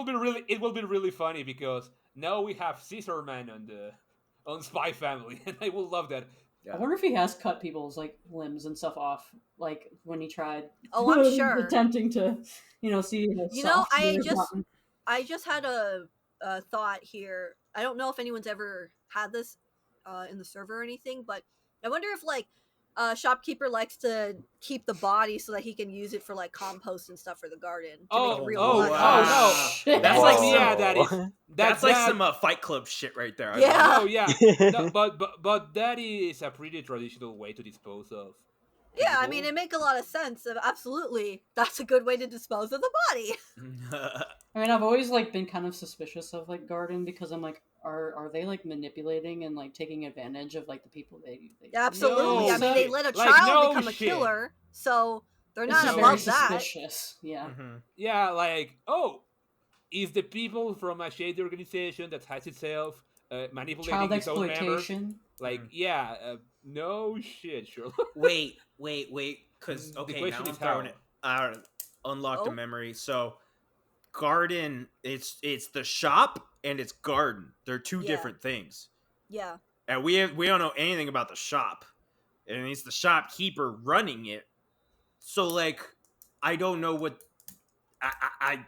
will be really funny because now we have Scissorman on Spy Family, and I will love that. I wonder if he has cut people's like limbs and stuff off, like when he tried. Oh, I'm sure. attempting to, see. You know, I just had a thought here. I don't know if anyone's ever had this in the server or anything, but I wonder if like Shopkeeper likes to keep the body so that he can use it for like compost and stuff for the garden to make it real blood. wow. shit. That's like Whoa. yeah, that is That's like that- some Fight Club shit right there. I Yeah. love Oh yeah, no, but that is a pretty traditional way to dispose of. Yeah, I people. mean, it make a lot of sense. Absolutely, that's a good way to dispose of the body. it. I mean, I've always like been kind of suspicious of like Garden because I'm like, are they like manipulating and like taking advantage of like the people they Absolutely. No I mean, they shit. let a Like, child no become a shit. killer, so they're It's not just No. very above that. suspicious. Yeah. Mhm. Yeah, like is the people from a shady organization that has itself manipulating Child its own members? exploitation. Like, Mhm. yeah, no shit, Sherlock. Wait. Because, The okay, question now I'm is throwing how. it. Unlocked Oh. a memory. So, garden, it's the shop and it's garden. They're two Yeah. different things. Yeah. And we don't know anything about the shop. And it's the shopkeeper running it. So, like, I don't know what... I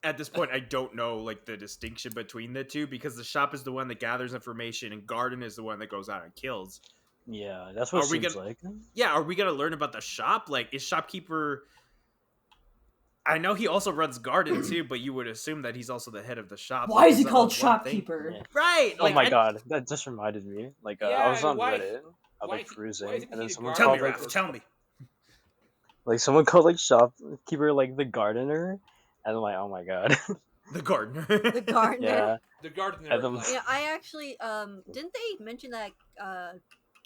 at this point, I don't know, like, the distinction between the two because the shop is the one that gathers information and garden is the one that goes out and kills. Yeah, that's what Are it we seems gonna- like. Yeah, are we gonna learn about the shop? Like, is shopkeeper? I know he also runs garden too, but you would assume that he's also the head of the shop. Why is he that called was one thing. shopkeeper? Yeah. Right. Oh like, my I- god, that just reminded me. Like, I Yeah, was on why- Reddit. I was why like he- cruising, why isn't and then he the someone Tell me, called Raph. like Tell me. someone called like shopkeeper like the gardener, and I'm like, oh my god. The gardener. The gardener. Yeah, The gardener. And then- like, Yeah, I actually didn't they mention that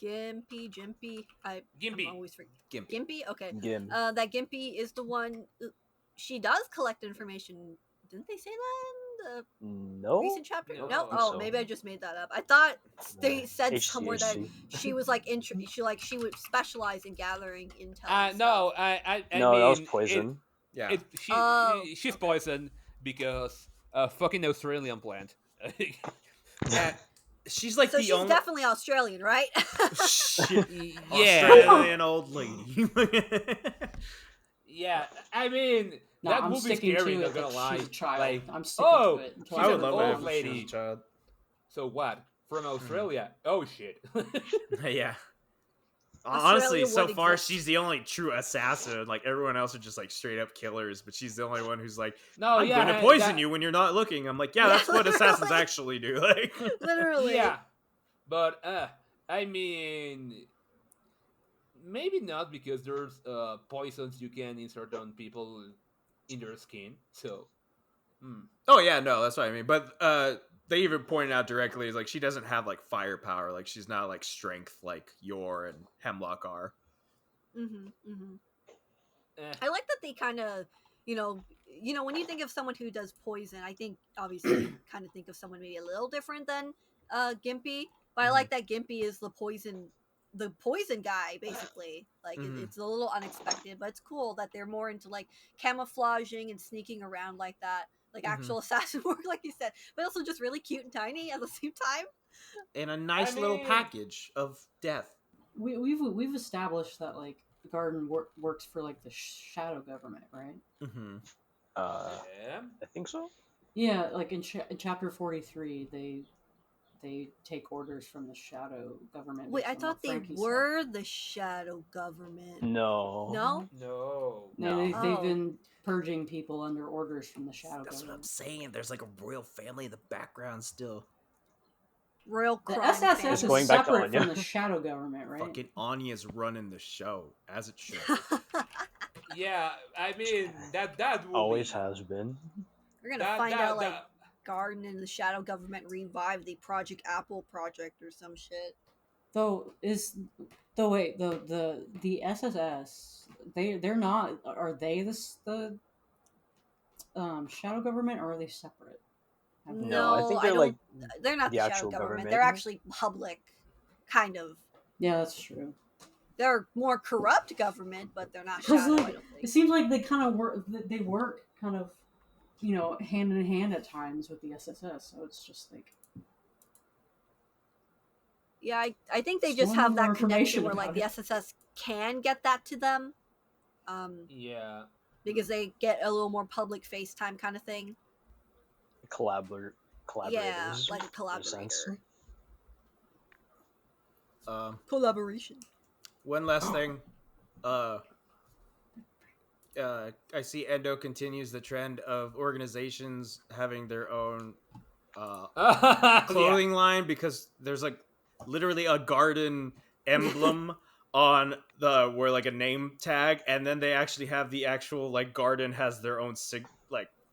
Gimpy? I'm Gimpy. always forget. Gimpy. Gimpy? Okay. Gim. That Gimpy is the one. She does collect information. Didn't they say that in the No. recent chapter? No. No. I think Oh, so. maybe I just made that up. I thought they Yeah. said somewhere that HCHC. she was like she would specialize in gathering intel. and no, stuff. I No, mean, that was poison. Yeah. She's poisoned because a fucking Australian plant. Yeah. She's like So the she's only definitely Australian, right? Shit. Yeah, Australian old lady. yeah. I mean, No, that I'm would be sticking scary. to Not it gonna that lie. she's a child. Like, I'm sticking oh, to it. until she's I she's would an love an it old if she lady. was a child. So what? From Australia? Oh shit. Yeah. Australia Honestly, so would far exist. she's the only true assassin. Like everyone else are just like straight up killers, but she's the only one who's like, No, I'm yeah, gonna poison you when you're not looking. I'm like, yeah, Yeah, that's what assassins literally. actually do. Like, Literally. Yeah, but I mean, maybe not because there's poisons you can insert on people in their skin. So, oh yeah, no, that's what I mean. But they even pointed out directly is like she doesn't have like firepower. Like she's not like strength like Yor and Hemlock are. eh. I like that they kind of, when you think of someone who does poison, I think obviously you kind of think of someone maybe a little different than Gimpy. But I like that Gimpy is the poison guy basically. Like Mhm. it's a little unexpected, but it's cool that they're more into like camouflaging and sneaking around like that. like actual assassin work, like you said, but also just really cute and tiny at the same time. And a nice little package of death. We've established that like Garden works for like the shadow government, right? Mm-hmm. Yeah. I think so. Yeah, like in chapter 43, they take orders from the shadow government. Wait, I based on what thought they Frankie were the shadow government. No. No? No. said. No. They've Oh. been purging people under orders from the shadow That's what I'm government. saying. There's like a royal family in the background still. Royal The crime SSS family. is going back to separate Anya. from the shadow government, right? Fucking Anya's running the show, as it should. Yeah, I mean that will Always be, has been. We're gonna that find that out like that Garden and the shadow government revive the Project Apple project or some shit. Wait, the SSS, they're not, are they the shadow government, or are they separate? No, I think I they're don't. like They're not the the shadow actual government. government. They're actually public, kind of. Yeah, that's true. They're more corrupt government, but they're not Because shadow. I like don't it think. seems like they kind of work. They work kind of, hand in hand at times with the SSS. So it's just like, Yeah, I think they Just just wanted have more that connection information where like about the it. SSS can get that to them, yeah. because they get a little more public FaceTime kind of thing. collaborators. Yeah, like a in a sense. collaboration. One last thing. I see Endo continues the trend of organizations having their own Yeah. clothing line, because there's like literally a garden emblem on the where like a name tag, and then they actually have the actual like garden has their own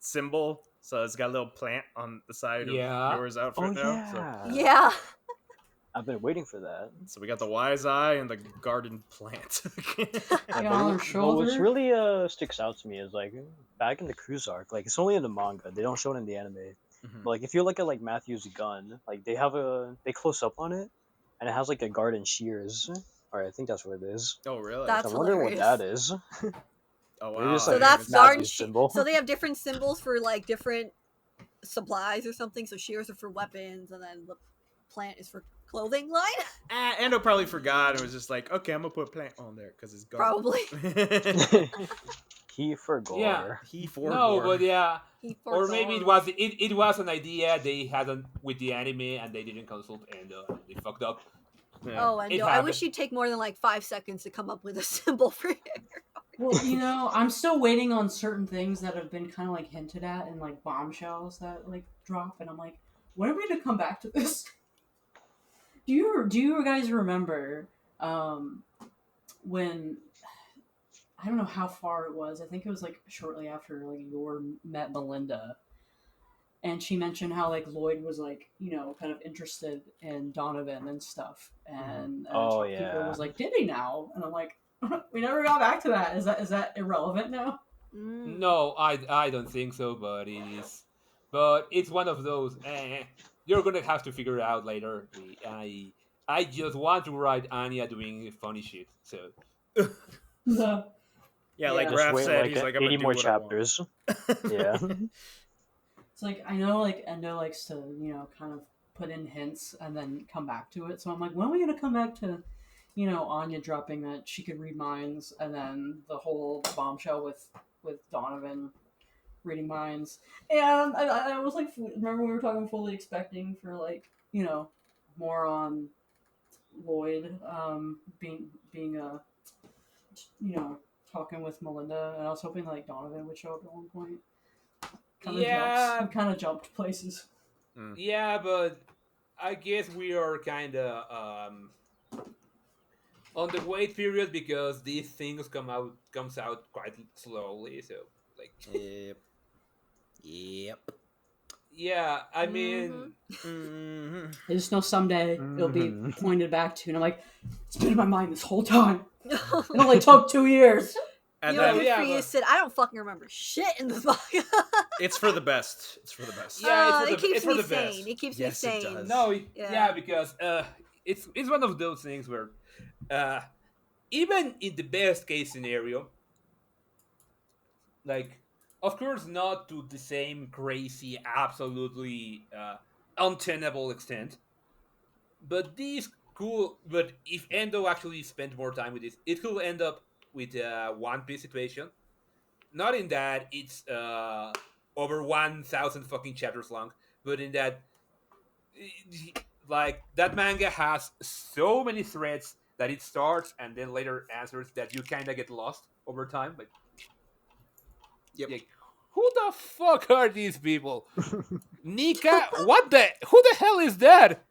symbol, so it's got a little plant on the side of Yeah. yours outfit Oh now. So, yeah. Yeah. I've been waiting for that. so we got the wise eye and the garden plant. Yeah, on but their what's shoulder. really sticks out to me is like back in the cruise arc, like it's only in the manga. They don't show it in the anime. Mhm. But like if you look at like Matthew's gun, like they close up on it, and it has like a garden shears. Or I think that's what it is. Oh really? That's So I'm wondering what hilarious. that is. Oh Maybe wow. it's So like that's Matthew's Garden symbol. So they have different symbols for like different supplies or something. So shears are for weapons, and then the plant is for clothing line. Endo probably forgot and was just like, okay, I'm gonna put plant on there because it's garden. Probably. He forgot. Yeah. He for No, gore. but yeah. He Or maybe it forgot. was it was an idea they had with the anime and they didn't consult and they fucked up. Yeah. Oh, and It I wish happened. you'd take more than like 5 seconds to come up with a symbol for it. Well, I'm still waiting on certain things that have been kind of like hinted at in like bombshells that like drop, and I'm like, when are we gonna come back to this? Do you guys remember when, I don't know how far it was. I think it was like shortly after like Yor met Melinda, and she mentioned how like Lloyd was like kind of interested in Donovan and stuff, and Oh, Shopkeeper yeah. was like, did he now? And I'm like, we never got back to that. Is that irrelevant now? No, I don't think so, but it is. But it's one of those. You're gonna have to figure it out later. I just want to write Anya doing funny shit. So No. Yeah, like Just Raph wait said, like he's like, I'm 80 gonna do more what chapters. I want. Yeah. It's like, I know like Endo likes to kind of put in hints and then come back to it. So I'm like, when are we gonna come back to Anya dropping that she could read minds, and then the whole bombshell with Donovan reading minds. And I was like, remember we were talking fully expecting for like more on Lloyd being a talking with Melinda, and I was hoping like Donovan would show up at one point. Kind of jumped places. yeah, but I guess we are kind of on the wait period because these things comes out quite slowly. So like Yep. Yep. yeah, I mean. Mm-hmm. I just know someday it'll be Mhm. pointed back to, and I'm like, it's been in my mind this whole time. It only took 2 years. And You know, then good for you, but- Sid. I don't fucking remember shit in this book. it's for the best. It's for the best. Yeah, it keeps it's for me the best. sane. It keeps Yes, me it sane. does. No, Yeah. yeah, because it's one of those things where even in the best case scenario, like Of course, not to the same crazy, absolutely untenable extent. But these cool. But if Endo actually spent more time with this, it could end up with a One Piece situation. Not in that it's over 1,000 fucking chapters long, but in that like that manga has so many threads that it starts and then later answers that you kind of get lost over time. Yep. Like, who the fuck are these people? Nika, what the? Who the hell is that?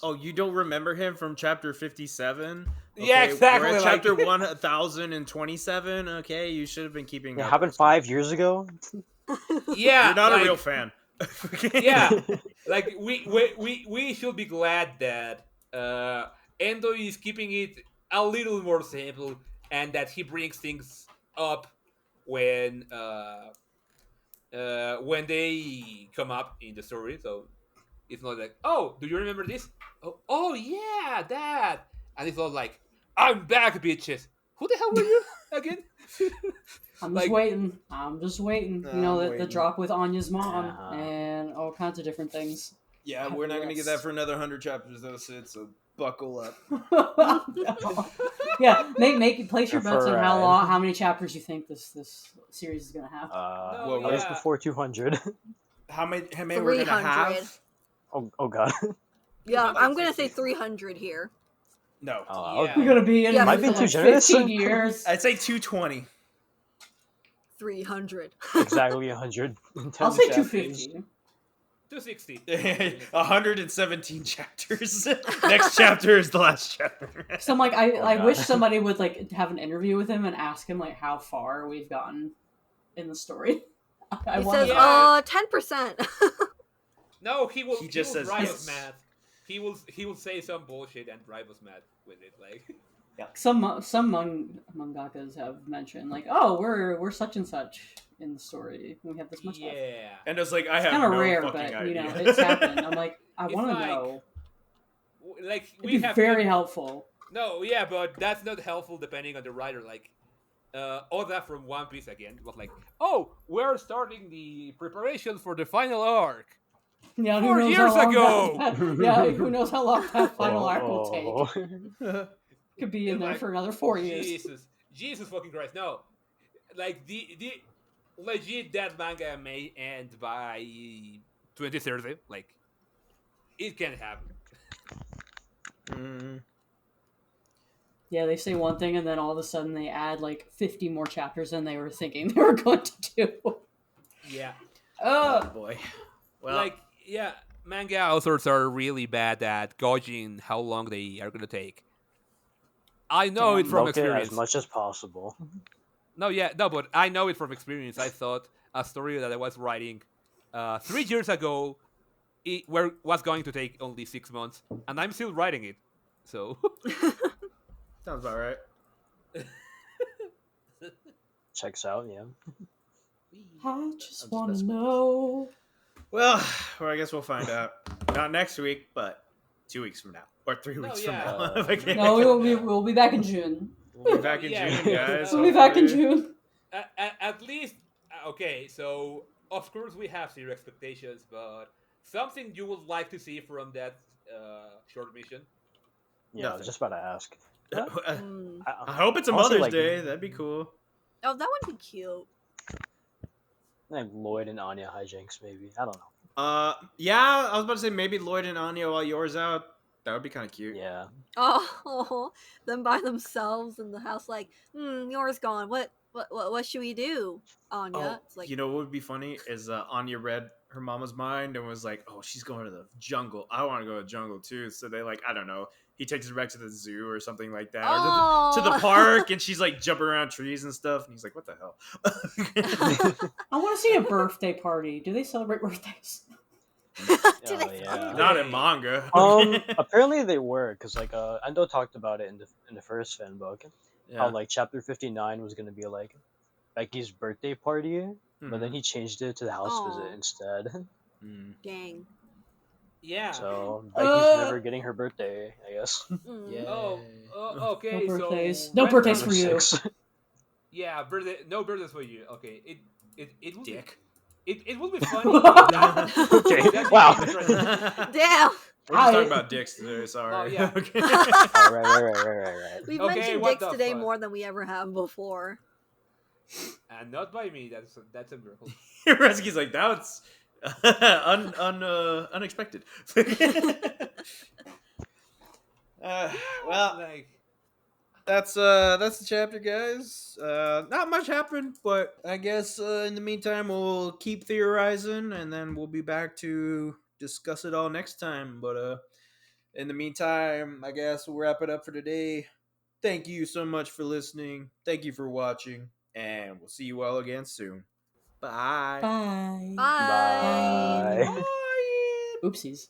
Oh, you don't remember him from chapter 57? Yeah, exactly, We're at like- chapter 1027. Okay, you should have been keeping It up. happened 5 years ago. Yeah, You're not like, a real fan. Yeah, like we should be glad that Endo is keeping it a little more simple and that he brings things up when they come up in the story. So it's not like, oh, do you remember this? Oh yeah, that. And it's not like, I'm back, bitches. Who the hell were you again? I'm just waiting. I'm just waiting. You know, I'm the waiting. drop with Anya's mom Uh-huh. and all kinds of different things. Yeah, we're not going to get that for another 100 chapters, though, Sid, so buckle up. Yeah, place your For bets on a ride. how many chapters you think this series is gonna have. No, At least yeah. before 200. How many we're going to 300. have? Oh god. Yeah, I'm gonna say 300 here. No. Yeah. We're gonna be in Yeah, it might for be like too generous. 15 years. I'd say 220. 300. Exactly 100. I'll say 250. 260. 117 chapters. Next chapter is the last chapter. So I'm like, I God. wish somebody would like have an interview with him and ask him like how far we've gotten in the story. I He want says, to Yeah. 10%. No, he will. He He just will says drive yes. us mad. He will say some bullshit and drive us mad with it. Like, some mangakas have mentioned like, oh, we're such and such in the story. We have this much left. yeah. And it's like, I It's have kind of no rare, fucking but idea. you know, it's happened. I'm like, I It's want to like- know. Like It'd we be have very helpful. No, yeah, but that's not helpful depending on the writer. Like, Oda from One Piece again was like, "Oh, we're starting the preparations for the final arc." Yeah, 4 who knows years how long ago! yeah, who knows how long that final arc will Oh. take? Could be in It's there like, for another 4 years. Jesus fucking Christ! No, like the legit that manga may end by 2030. Like, it can happen. Mm. Yeah, they say one thing and then all of a sudden they add like 50 more chapters than they were thinking they were going to do. Yeah. Oh boy. Well, Like, yeah, manga authors are really bad at gauging how long they are gonna take. I know it from Milk it experience. as much as possible. No, but I know it from experience. I thought a story that I was writing 3 years ago was going to take only 6 months, and I'm still writing it. So sounds about right. Checks out, yeah. I just I'm want to just messing with know. Well, I guess we'll find out. Not next week, but 2 weeks from now. Or 3 No, weeks yeah. from now. Okay. No, we'll be back in June. We'll be back in Yeah, June, guys. We'll be back in hopefully. June. at least, okay. So of course we have zero expectations, but something you would like to see from that short mission. Yeah, I Nothing. was just about to ask. Mm. I hope it's a Honestly, Mother's like- Day. That'd be cool. Oh, that would be cute. Like Lloyd and Anya hijinks, maybe. I don't know. Yeah, I was about to say maybe Lloyd and Anya while yours out. That would be kind of cute. Yeah. Oh, them by themselves in the house, like, yours gone. What should we do, Anya? Oh, It's like, you know what would be funny is Anya read her mama's mind and was like, "Oh, she's going to the jungle. I want to go to the jungle too." So they like, I don't know. He takes her back to the zoo or something like that, or to the park, and she's like jumping around trees and stuff. And he's like, "What the hell?" I want to see a birthday party. Do they celebrate birthdays? Do Oh, they- yeah. Not in manga. Apparently they were, because like Endo talked about it in the first fan book. Yeah. How like chapter 59 was gonna be like Becky's birthday party, but then Mhm. he changed it to the house Aw. visit instead. Mm. Dang. Yeah. So Becky's never getting her birthday, I guess. Mm. Yeah. Okay. No birthdays. So No when- birthdays for Number you. 6. Yeah, no birthdays for you. Okay. it will be Dick. it will be funny. Okay, That'd be wow. interesting. Damn. We're just talking about dicks today. Sorry. yeah. Okay. Oh, right. We've Okay, mentioned what dicks the today fuck? more than we ever have before. And not by me. That's a miracle. Rescue's like that's unexpected. uh, well, Like that's the chapter, guys. Not much happened, but I guess in the meantime we'll keep theorizing, and then we'll be back to discuss it all next time. But in the meantime, I guess we'll wrap it up for today. Thank you so much for listening. Thank you for watching, and we'll see you all again soon. Bye. Bye. Bye. Bye. Bye. Oopsies.